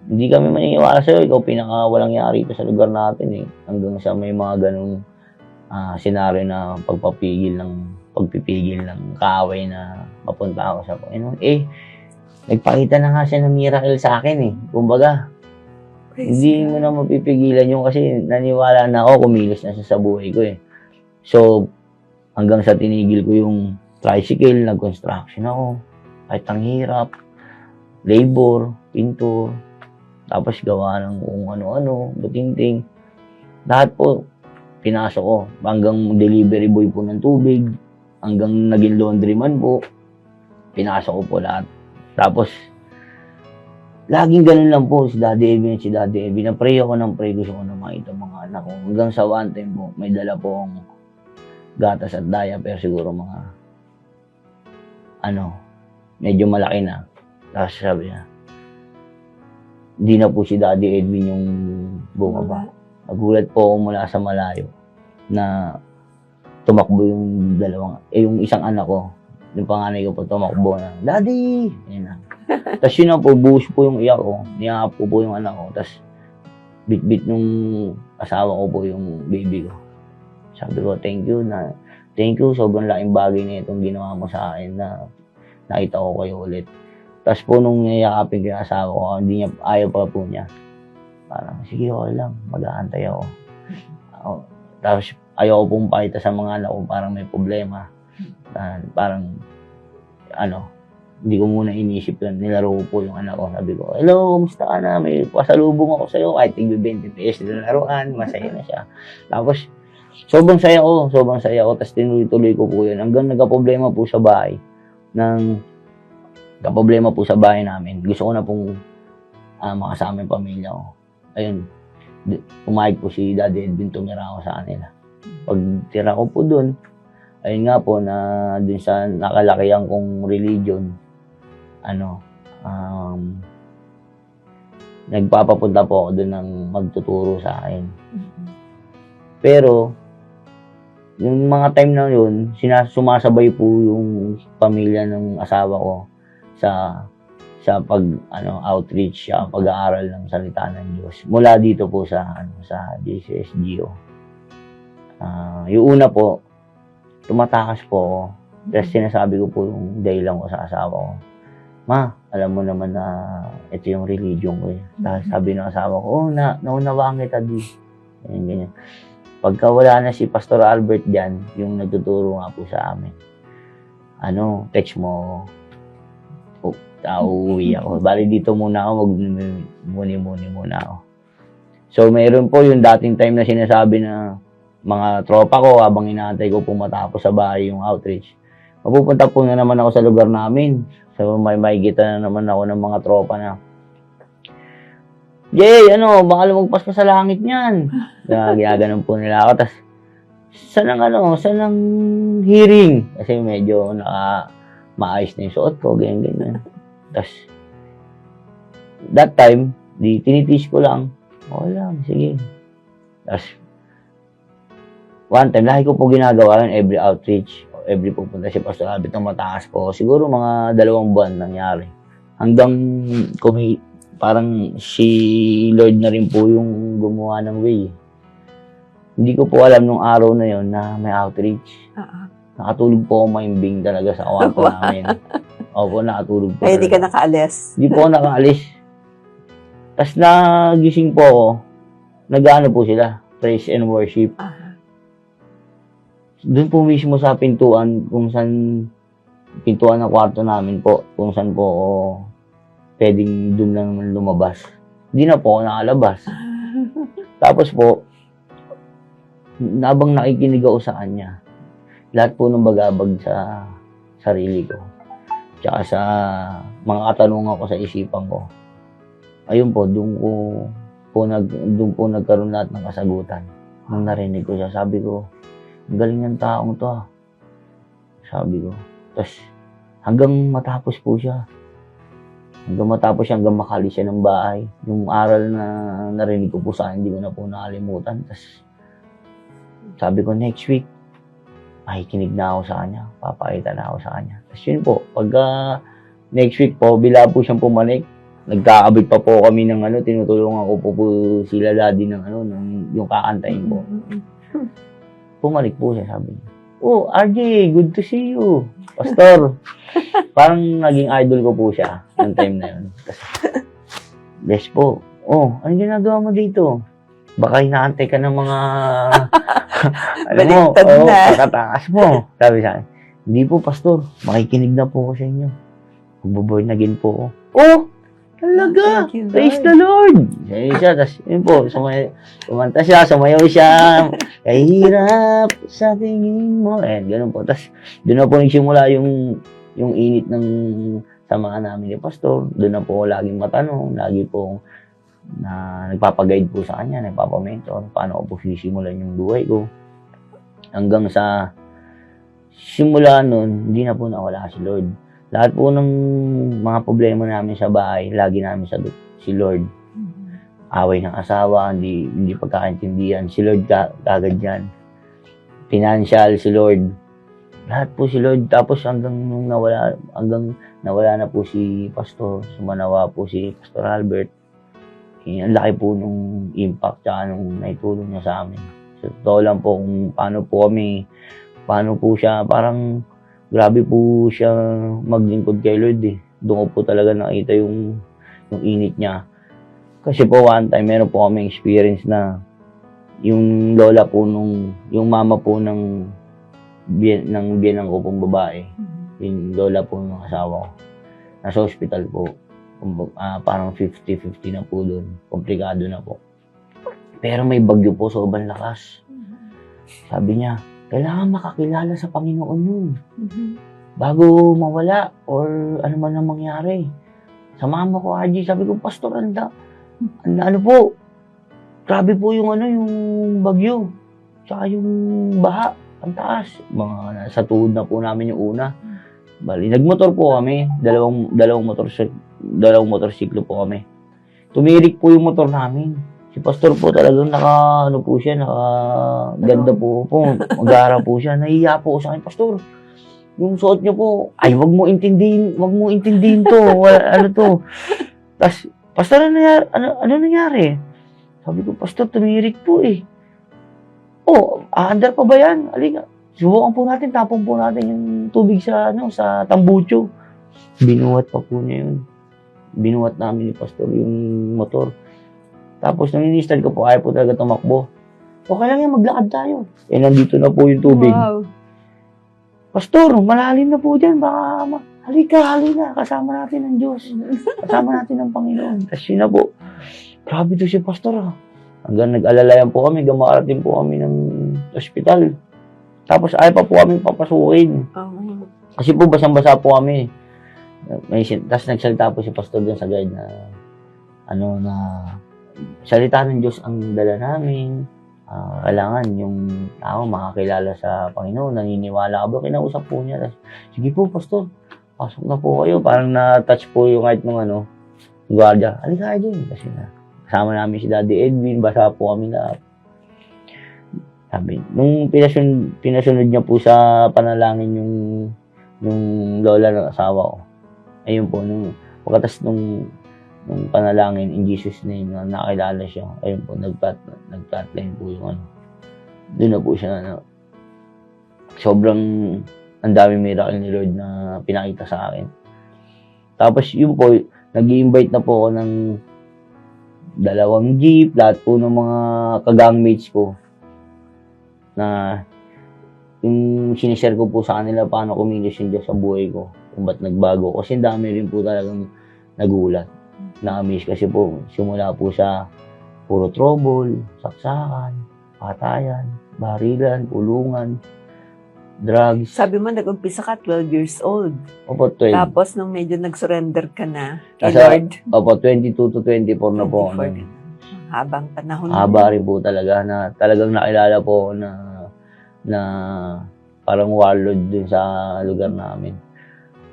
hindi kami maniniwala sa'yo. Ikaw pinaka-walang yari ito sa lugar natin eh. Hanggang sa may mga ganung senaryo na pagpipigil ng kaaway na mapunta ako sa Panginoon. Eh, nagpakita na nga siya ng miracle sa akin eh. Kumbaga, hindi mo na mapipigilan yun kasi naniwala na ako, kumilos na siya sa buhay ko eh. So, hanggang sa tinigil ko yung tricycle, nag-construction ako. Kahit ang hirap, labor, pintor, tapos gawa ng kung ano-ano, buting-ting. Lahat po, pinasok ko. Hanggang delivery boy po ng tubig, hanggang naging laundryman po, pinasok ko po lahat. Tapos, laging ganun lang po, si Daddy Evie. Na-pray ako ng pray, gusto ko na makita mga anak ko. Hanggang sa one time po, may dala po akong gatas at diaper, siguro mga, medyo malaki na. Tapos sabi niya, hindi na po si Daddy Edwin yung bumaba. Nagulat po ako mula sa malayo na tumakbo yung yung isang anak ko. Yung panganay ko po tumakbo na, Daddy! Yan na. Tapos yun na po, buhos po yung iyak ko. Niyakap ko po yung anak ko. Tapos bit-bit nung asawa ko po yung baby ko. Sabi ko, thank you. Sobrang laking bagay na itong ginawa mo sa akin na nakita ko kayo ulit. Tapos po nung niyayakapin ko yung asawa ko, hindi niya, ayaw pa po niya. Parang, sige, okay lang, mag-aantay ako. Tapos, ayaw ko pong pakita sa mga anak ko, parang may problema. Parang, hindi ko muna inisip yun. Nilaro ko po yung anak ko. Sabi ko, hello, kumusta ka na? May pasalubong ako sa'yo. Kahit tigbe 20 pesos na laruan, masaya na siya. Tapos, sobrang saya ko. Tapos, tinuloy-tuloy ko po yun. Hanggang nagka-problema po sa bahay. Nagka-problema po sa bahay namin. Gusto ko na pong makasama yung pamilya ko. Ayun, pumayag po si Daddy Edwin, tumira ako sa kanila. Pag tira ko po dun, ayun nga po na dun sa nakalakihan kong religion, nagpapapunta po ako dun ng magtuturo sa akin. Pero, yung mga time na yun, sumasabay po yung pamilya ng asawa ko sa pag outreach, sa pag-aaral ng salita ng Diyos. Mula dito po sa JCSGO. Yung una po, tumatakas po ako. Tapos sinasabi ko po yung dahilan ko sa asawa ko. Ma, alam mo naman na ito yung religion ko eh. Tapos sabi ng asawa ko, naunawaan kita di. Ganyan. Pagka wala na si Pastor Albert dyan, yung nagtuturo nga po sa amin, text mo, uuwi ako. Bali dito muna ako, muni muna ako. So, mayroon po yung dating time na sinasabi na mga tropa ko, habang inaantay ko po matapos sa bahay yung outreach, mapupunta po na naman ako sa lugar namin. So, may makikita na naman ako ng mga tropa na, Jay, baka lumagpas ka sa langit niyan. Ginaganon po nila ako. Tapos, saan ang hearing? Kasi medyo maayos na yung suot ko, ganyan. Tapos, that time, tinitiis ko lang. Okay lang, sige. Tapos, one time, lagi ko po ginagawa yun, every outreach, every pupunta si Pastor Albert ng mataas po. Siguro mga 2 buwan nangyari. Hanggang parang si Lord na rin po yung gumawa ng way. Hindi ko po alam nung araw na yon na may outreach. Nakatulog po ako maimbing talaga sa kwarto namin. Opo, nakatulog po. Ay, hindi ka nakaalis. Hindi po ako nakaalis. Tapos nagising po ako, nag-ano po sila, praise and worship. Doon po mismo sa pintuan, pintuan ng kwarto namin po, kung saan po ako pwedeng doon lang lumabas. Hindi na po ako nakalabas. Tapos po, habang nakikinig ako sa kanya, lahat po ng bagabag sa sarili ko, tsaka sa mga katanungan ko sa isipan ko, ayun po, doon po nagkaroon lahat ng kasagutan. Nung narinig ko siya, sabi ko, ang galing ng taong to ah. Sabi ko. Tapos, hanggang matapos po siya. Hanggang makalis siya ng bahay. Yung aral na narinig ko po sa akin, hindi ko na po nakalimutan. Tapos, sabi ko, next week, makikinig na ako sa kanya. Papakita na ako sa kanya. Tapos yun po, pagka next week po, bila po siyang pumanik, nagkakabit pa po kami ng tinutulungan ko po sila daddy ng yung kakantayin po. Pumalik po siya, sabi niya, oh, RJ, good to see you. Pastor. Parang naging idol ko po siya noong time na yun. Bless po. Oh, anong ginagawa mo dito? Baka hinaantay ka ng mga pakatakas mo. Sabi sa akin, hindi po, Pastor. Makikinig na po ako sa inyo. Magbo-born again po ako. Oh! Talaga! Praise the Lord! Sabi siya, tapos yun po, kumanta siya, sumayaw siya, kahirap sa tingin mo. Ganun po. Tapos doon na po nagsimula yung init ng samahan namin ni Pastor. Doon na po laging matanong, lagi po nagpapaguide po sa kanya, nagpapamentor, paano ko po sisimulan yung buhay ko. Hanggang sa simula nun, hindi na po nawala si Lord. Lahat po ng mga problema namin sa bahay, lagi namin sagot si Lord. Away ng asawa, hindi pagkakaintindihan, si Lord kagad yan. Financial, si Lord. Lahat po si Lord. Tapos hanggang nawala na po si Pastor, sumanawa po si Pastor Albert. Ang laki po nung impact tsaka nung naitulong niya sa amin. So, totoo lang po kung paano po siya, parang grabe po siya maglingkod kay Lord eh. doon ko po talaga nakita yung init niya. Kasi po one time, meron po kami experience na yung lola po yung mama po ng biyenang ko pong babae, yung lola po ng asawa ko, nasa hospital po. Parang 50-50 na po doon. Komplikado na po. Pero may bagyo po, sobrang lakas. Sabi niya, kailangan makakilala sa Panginoon yun. Bago mawala or ano man ang mangyari. Samahan mo ko, RJ. Sabi ko, Pastor, ano po, grabe po yung bagyo. Tsaka yung baha, ang taas. Mga nasa tuhod na po namin yung una. Bali, nagmotor po kami. Dalawang motorsiklo po kami. Tumirik po yung motor namin. Si Pastor po talagang ganda po. Mag-aara po siya. Nahiya po sa akin, Pastor. Yung suot niyo po, ay, wag mo intindihin to. Ano to? Tapos, Pastor, ano nangyari? Sabi ko, Pastor, tumirik po eh. Oh, aandar pa ba yan? Halika. Subukan po natin, tapon po natin yung tubig sa tambucho. Binuhat pa po niya yun. Binuhat namin ni Pastor yung motor. Tapos nung in-install ko po, ayaw po talaga tumakbo. Okay lang yan, maglakad tayo. Eh, nandito na po yung tubig. Wow. Pastor, malalim na po dyan. Baka, halika. Kasama natin ang Diyos. Kasama natin ang Panginoon. Tapos yun na po. Grabe to si Pastor ah. Hanggang nag-alalayan po kami, gamarating po kami ng ospital. Tapos ayaw pa po kami papasukin. Kasi po basang-basa po kami. Tapos nagsalita po si Pastor dun sa guide na na salita ng Diyos ang dala namin. Kailangan yung tao makakilala sa Panginoon, naniniwala ka ba? Kinausap po niya. Tapos, sige po, Pastor, pasok na po kayo. Parang na-touch po yung kahit ng gwardiya. Halika kayo dyan. Kasi kasama namin si Daddy Edwin, basa po kami lahat. Sabi, nung pinasunod niya po sa panalangin yung lola ng asawa ko. Ayun po, pagkatas nung panalangin in Jesus name na nakilala siya, ayun po, nag-flatline po yung doon na po siya sobrang ang daming miracle ni Lord na pinakita sa akin. Tapos yun po, nag-i-invite na po ako ng 2 jeep, lahat po ng mga kagangmates ko na yung sinishare ko po sa kanila paano kumilos yung Diyos sa buhay ko, kung ba't nagbago. Kasi dami rin po talagang nagulat. Na-amaze kasi po, simula po sa puro trouble, saksakan, patayan, barilan, pulungan, drugs. Sabi mo, nag-umpisa ka 12 years old. Opo, 12. Tapos, nung medyo nag-surrender ka na kay Kasi, Lord. Opo, 22 to 24 na po. 24 habang panahon. Haba rin po talaga na talagang nakilala po na parang warlord dun sa lugar namin.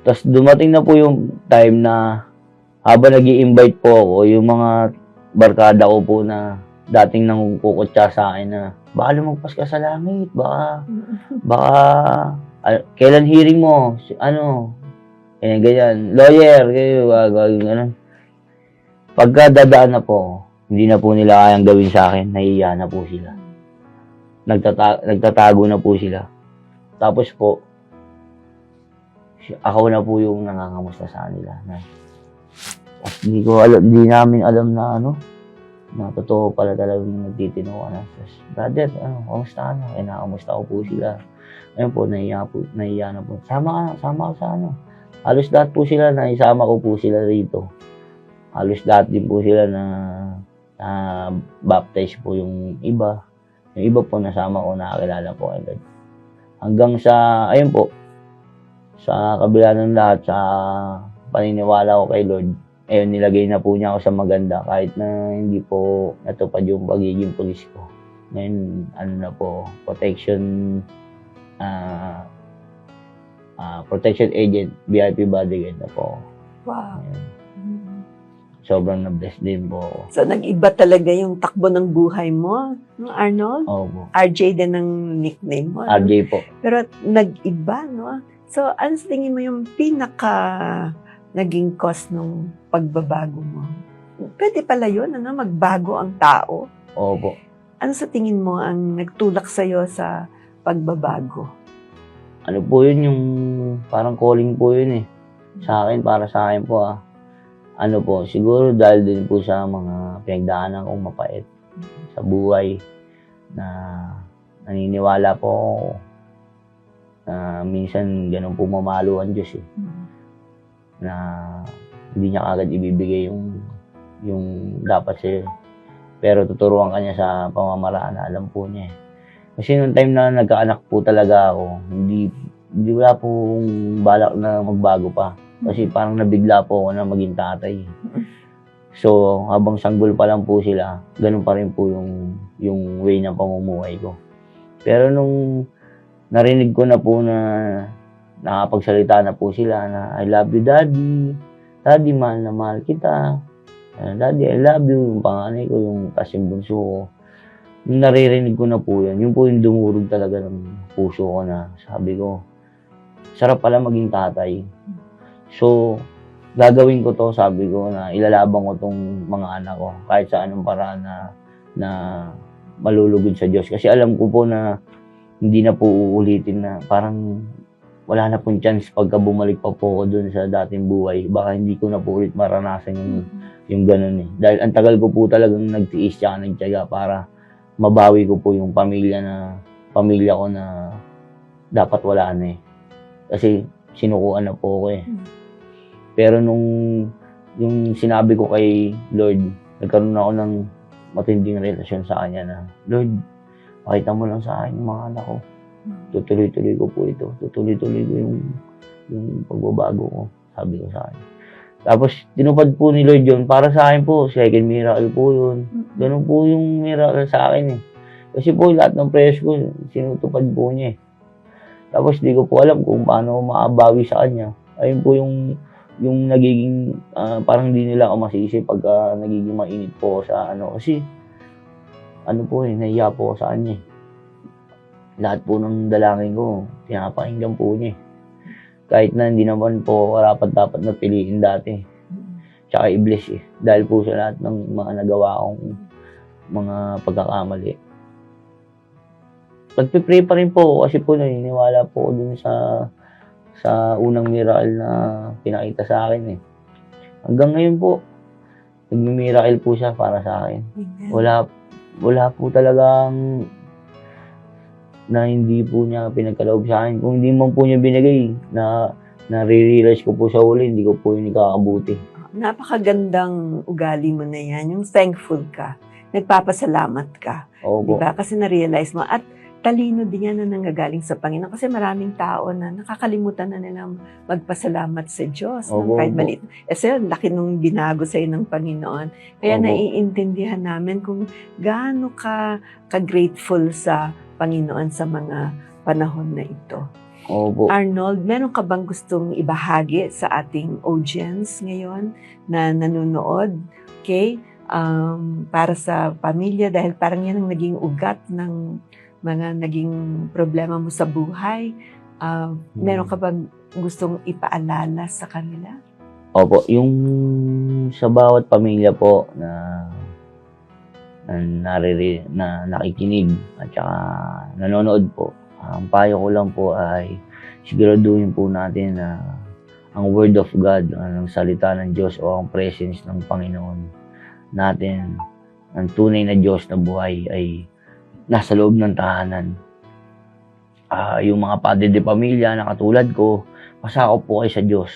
Tapos dumating na po yung time na habang nag-i-invite po ako, yung mga barkada ko po na dating nang kukutsa sa akin na baka lumagpas ka sa langit, baka kailan hearing mo, ganyan, lawyer, ganyan. Pagka dadaan na po, hindi na po nila kayang gawin sa akin, nahiya na po sila. Nagtatago na po sila. Tapos po, ako na po yung nangangamusta sa kanila. Hindi namin alam na na totoo pala talagang nagtitino ka na. Brother, kamusta ka na? Nakamusta ko po sila. Ayun po, nahiya na po. Sama ka sa Halos lahat po sila, naisama ko po sila rito. Halos lahat din po sila na baptize po yung iba. Yung iba po nasama ko, nakakilala po agad. Hanggang sa, ayun po, sa kabila ng lahat, sa paniniwala ko kay Lord, ayun, nilagay na po niya ako sa maganda kahit na hindi po natupad yung pagiging pulis ko. Ngayon, na po, protection agent, VIP bodyguard na po. Wow. Ayun. Sobrang na-bless din po ako. So, nag-iba talaga yung takbo ng buhay mo, no, Arnold? Opo. RJ din ang nickname mo. RJ po. Pero nag-iba, no? So, ano sa tingin mo yung naging cause ng pagbabago mo? Pwede pala yun, magbago ang tao. Opo. Ano sa tingin mo ang nagtulak sa'yo sa pagbabago? Ano po yun, yung parang calling po yun eh. Sa akin, para sa akin po ano po, siguro dahil din po sa mga pinagdaanan kong mapait sa buhay na naniniwala po ako na minsan ganun po mamalo ang Diyos na hindi niya agad ibibigay yung dapat sa'yo. Pero tuturuan ka niya sa pamamaraan na alam po niya. Kasi nung time na nagkaanak po talaga ako, hindi wala pong balak na magbago pa. Kasi parang nabigla po ako na maging tatay. So, habang sanggol pa lang po sila, ganun pa rin po yung way ng pamumuhay ko. Pero nung narinig ko na po na nakapagsalita na po sila na I love you, Daddy. Daddy, mahal na mahal kita. Daddy, I love you. Yung panganay ko, yung kasing bunso ko. Nung naririnig ko na po yan, yun po yung dumurog talaga ng puso ko na sabi ko, sarap pala maging tatay. So, gagawin ko to, sabi ko, na ilalabang ko tong mga anak ko kahit sa anong paraan na malulugod sa Diyos. Kasi alam ko po na hindi na po uulitin na parang wala na pong chance pagka bumalik pa po ako dun sa dating buhay. Baka hindi ko na po ulit maranasan yung ganun eh. Dahil ang tagal ko po talagang nagtiis tsaka nagtiyaga para mabawi ko po yung pamilya ko na dapat wala na eh. Kasi sinukuan na po ako eh. Pero yung sinabi ko kay Lord, nagkaroon ako ng matinding relasyon sa kanya na, Lord, pakita mo lang sa akin yung mga anak ko. Tutuloy-tuloy ko po ito. Tutuloy-tuloy ko yung pagbabago ko, sabi ko sa kanya. Tapos, tinupad po ni Lord yun. Para sa akin po, second miracle po yun. Ganun po yung miracle sa akin eh. Kasi po, lahat ng prayers ko, sinutupad po niya eh. Tapos, di ko po alam kung paano maabawi sa kanya. Ayun po yung nagiging, parang di nila ako masisi pagka nagiging mainit po sa ano. Kasi, ano po eh, nahiya po ako sa kanya eh. Lahat po ng dalangin ko, pinapakinggan po niya eh. Kahit na hindi naman po dapat na piliin dati. Tsaka i-bless eh. Dahil po sa lahat ng mga nagawa kong mga pagkakamali. Pagpipray pa rin po kasi po naniniwala po dun sa unang miracle na pinakita sa akin eh. Hanggang ngayon po, nagmi-miracle po siya para sa akin. Wala po talagang na hindi po niya pinagkaloob sa akin. Kung hindi man po niya binigay, na-realize ko po sa huli, hindi ko po yung ikakabuti. Napakagandang ugali mo na yan, yung thankful ka, nagpapasalamat ka. Opo. Diba? Kasi na-realize mo. At talino din yan na nanggagaling sa Panginoon. Kasi maraming tao na nakakalimutan na nilang magpasalamat sa Diyos. Opo, Kahit opo. maliit. Kasi laki nung binago sa'yo ng Panginoon. Kaya Opo. naiintindihan namin kung gaano ka grateful sa Panginoon sa mga panahon na ito. Opo. Arnold, meron ka bang gustong ibahagi sa ating audience ngayon na nanonood? Okay? Para sa pamilya, dahil parang yan ang naging ugat ng mga naging problema mo sa buhay. Meron ka bang gustong ipaalala sa kanila? Opo, yung sa bawat pamilya po na nakikinig at saka nanonood po, ang payo ko lang po ay siguraduhin po natin na ang Word of God, ang salita ng Diyos o ang presence ng Panginoon natin, ang tunay na Diyos na buhay ay nasa loob ng tahanan. Yung mga padre de pamilya na katulad ko, pasakop po kayo sa Diyos.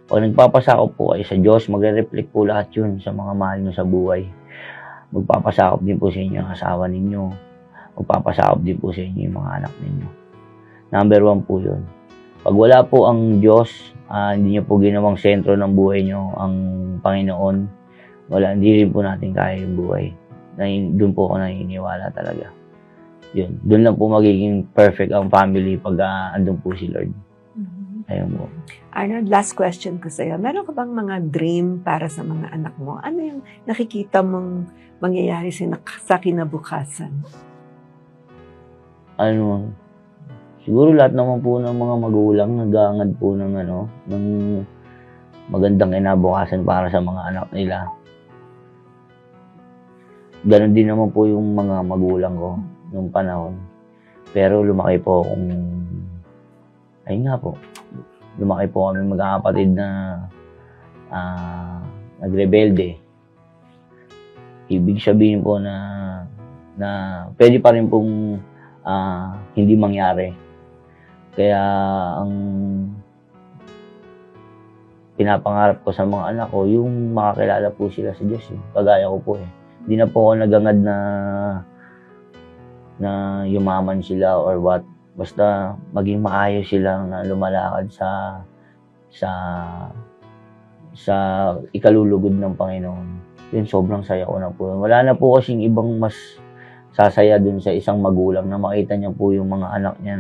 Pag nagpapasakop po kayo sa Diyos, magre-reflect po lahat yun sa mga mahal nyo sa buhay. Magpapasakop din po sa inyo ang asawa ninyo. Magpapasakop din po sa inyo yung mga anak ninyo. Number 1 po yun. Pag wala po ang Diyos, hindi nyo po ginawang sentro ng buhay nyo ang Panginoon, hindi rin po natin kaya yung buhay. Doon po ako naniniwala talaga. Yun. Doon lang po magiging perfect ang family pag andun po si Lord. Ayun po. Arnold, last question ko sa'yo. Meron ka bang mga dream para sa mga anak mo? Ano yung nakikita mong mangyayari sa kinabukasan? Siguro lahat naman po ng mga magulang nag-aangad po ng magandang kinabukasan para sa mga anak nila. Ganon din naman po yung mga magulang ko nung panahon. Pero lumaki po akong, ayun nga po, lumaki po kami magkakapatid na nagrebelde. Ibig sabihin po na pwede pa rin pong hindi mangyari. Kaya ang pinapangarap ko sa mga anak ko, yung makakilala po sila sa Diyos. Kagaya ko po eh. Hindi na po ako nagangad na yumaman sila or what. Basta maging maayos silang na lumalakad sa ikalulugod ng Panginoon. Yun, sobrang saya ko na po. Wala na po kasing ibang mas sasaya dun sa isang magulang na makita niya po yung mga anak niya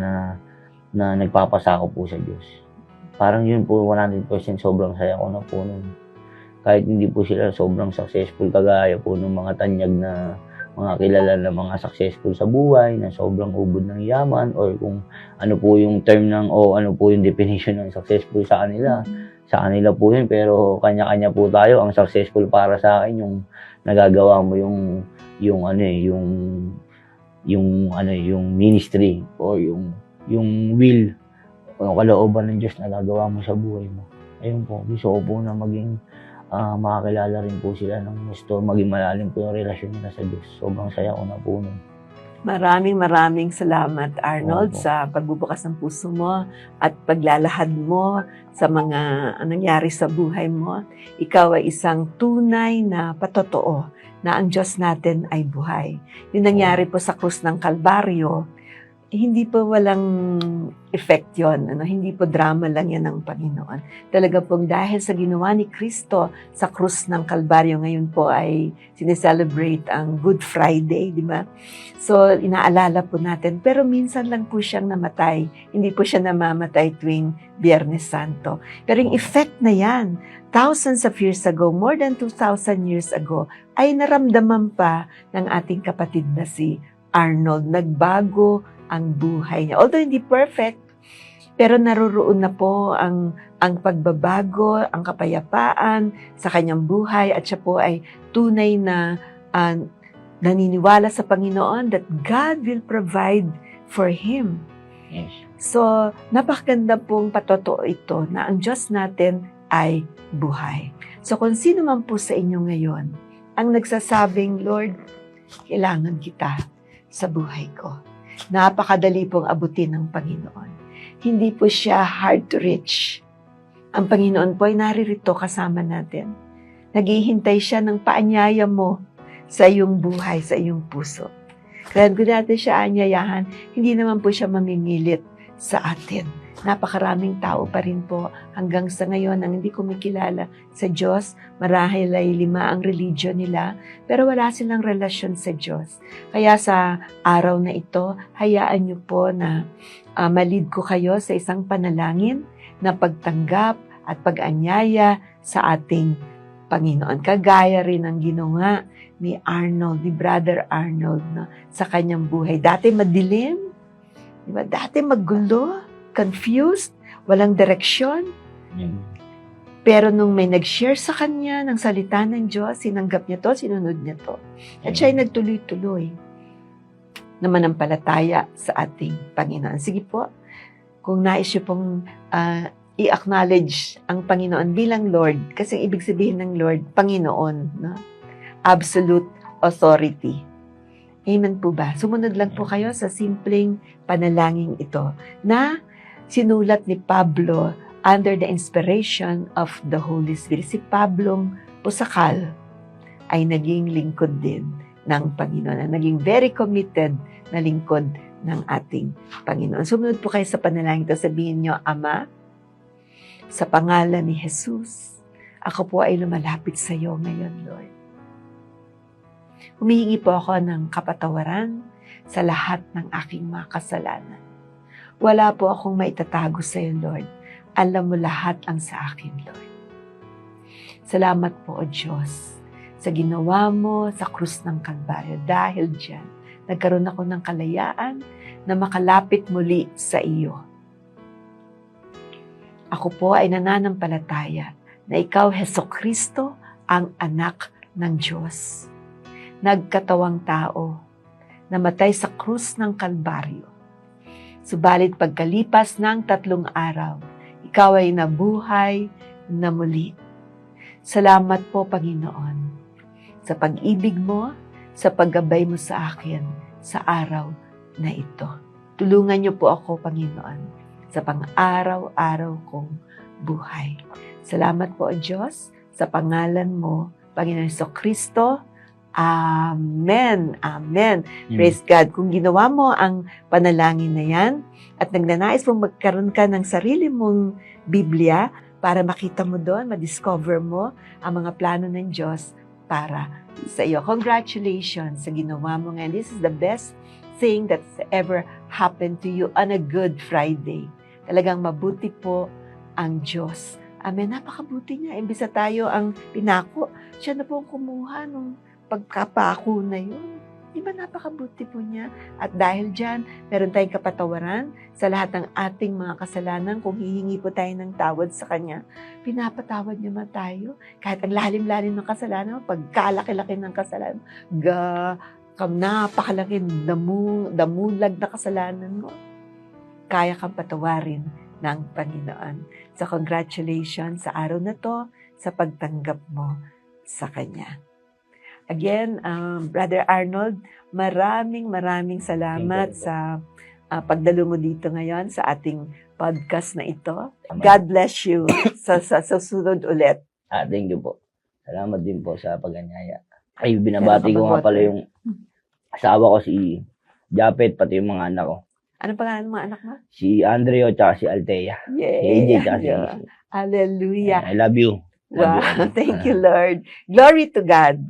na nagpapasako po sa Diyos. Parang yun po, 100% sobrang saya ko na po nun. Kahit hindi po sila sobrang successful, kagaya po ng mga tanyag na mga kilala na mga successful sa buhay, na sobrang ubod ng yaman, or kung ano po yung term ano po yung definition ng successful sa kanila. Sa kanila po yun, pero kanya-kanya po tayo. Ang successful para sa akin, yung nagagawa mo yung ministry, or yung will, o kalooban ng Diyos na gagawa mo sa buhay mo. Ayun po, gusto ko po na maging makakilala rin po sila ng gusto, maging malalim po yung relasyon nila sa Diyos. Sobrang saya ko na po nun. Maraming salamat, Arnold, Opo. sa pagbubukas ng puso mo at paglalahad mo sa mga nangyari sa buhay mo. Ikaw ay isang tunay na patotoo na ang Diyos natin ay buhay. Yung nangyari po sa krus ng Kalbaryo, hindi po walang effect yun. Hindi po drama lang yan ng Panginoon. Talaga pong dahil sa ginawa ni Kristo sa krus ng Kalbaryo, ngayon po ay sineselebrate ang Good Friday, di ba? So, inaalala po natin. Pero minsan lang po siyang namatay. Hindi po siya namamatay tuwing Biyernes Santo. Pero yung effect na yan, thousands of years ago, more than 2,000 years ago, ay naramdaman pa ng ating kapatid na si Arnold. Nagbago ang buhay niya. Although hindi perfect, pero naroroon na po ang pagbabago, ang kapayapaan sa kanyang buhay, at siya po ay tunay na naniniwala sa Panginoon that God will provide for him. Yes. So, napakaganda pong patotoo ito na ang Diyos natin ay buhay. So, kung sino man po sa inyo ngayon ang nagsasabing, Lord, kailangan kita sa buhay ko. Napakadali pong abutin ng Panginoon. Hindi po siya hard to reach. Ang Panginoon po ay naririto kasama natin. Naghihintay siya ng paanyaya mo sa iyong buhay, sa iyong puso. Kaya kung natin siya anyayahan, hindi naman po siya mamimilit sa atin. Napakaraming tao pa rin po hanggang sa ngayon ang hindi kumikilala sa Diyos. Marahil ay 5 ang religion nila, pero wala silang relasyon sa Diyos. Kaya sa araw na ito, hayaan niyo po na malid ko kayo sa isang panalangin na pagtanggap at pag-anyaya sa ating Panginoon. Kagaya rin ang ginawa ni Arnold, ni Brother Arnold, no, sa kanyang buhay. Dati madilim, diba? Dati magulo, confused, walang direksyon. Pero nung may nag-share sa kanya ng salita ng Diyos, sinanggap niya to, sinunod niya to. At siya ay nagtuloy-tuloy na manampalataya sa ating Panginoon. Sige po, kung nais niyo pong i-acknowledge ang Panginoon bilang Lord, kasi ibig sabihin ng Lord, Panginoon, no? Absolute authority. Amen po ba? Sumunod lang po kayo sa simpleng panalangin ito na sinulat ni Pablo under the inspiration of the Holy Spirit. Si Pablong Pusakal ay naging lingkod din ng Panginoon. Naging very committed na lingkod ng ating Panginoon. Sumunod po kayo sa panalangin ito. Sabihin niyo, Ama, sa pangalan ni Jesus, ako po ay lumalapit sa iyo ngayon, Lord. Humihingi po ako ng kapatawaran sa lahat ng aking mga kasalanan. Wala po akong maitatago sa iyo, Lord. Alam mo lahat ang sa akin, Lord. Salamat po, O Diyos, sa ginawa mo sa krus ng Kalbaryo. Dahil diyan, nagkaroon ako ng kalayaan na makalapit muli sa iyo. Ako po ay nananampalataya na ikaw, Hesukristo, ang anak ng Diyos. Nagkatawang tao, namatay sa krus ng Kalbaryo. Subalit pagkalipas ng 3 araw, ikaw ay nabuhay na muli. Salamat po, Panginoon, sa pag-ibig mo, sa paggabay mo sa akin sa araw na ito. Tulungan niyo po ako, Panginoon, sa pang-araw-araw kong buhay. Salamat po, O Diyos, sa pangalan mo, Panginoon Jesucristo. Amen. Amen. Praise God. Kung ginawa mo ang panalangin na yan at nagnanais mong magkaroon ka ng sarili mong Biblia para makita mo doon, madiscover mo ang mga plano ng Diyos para sa iyo. Congratulations sa ginawa mo ngayon. This is the best thing that's ever happened to you on a Good Friday. Talagang mabuti po ang Diyos. Amen. Napakabuti niya. Imbis na tayo ang pinako, siya na po ang kumuha nung pagkapako na yun. Di ba napakabuti po niya? At dahil dyan, meron tayong kapatawaran sa lahat ng ating mga kasalanan. Kung hihingi po tayo ng tawad sa Kanya, pinapatawad niya man tayo. Kahit ang lalim-lalim ng kasalanan, pagkalaki-laki ng kasalanan, napakalaki, damulag na kasalanan mo, kaya kang patawarin ng Panginoon. So congratulations sa araw na to, sa pagtanggap mo sa Kanya. Again, Brother Arnold, maraming salamat sa pagdalo mo dito ngayon sa ating podcast na ito. God bless you sa susunod ulit. Thank you po. Salamat din po sa pag-anyaya. Ay, binabati ko nga pala yung asawa ko, si Japet, pati yung mga anak ko. Ano pangalan ng mga anak mo? Si Andreo at si Althea. Si AJ at si Hallelujah. I love you. Wow. Thank you, Lord. Glory to God.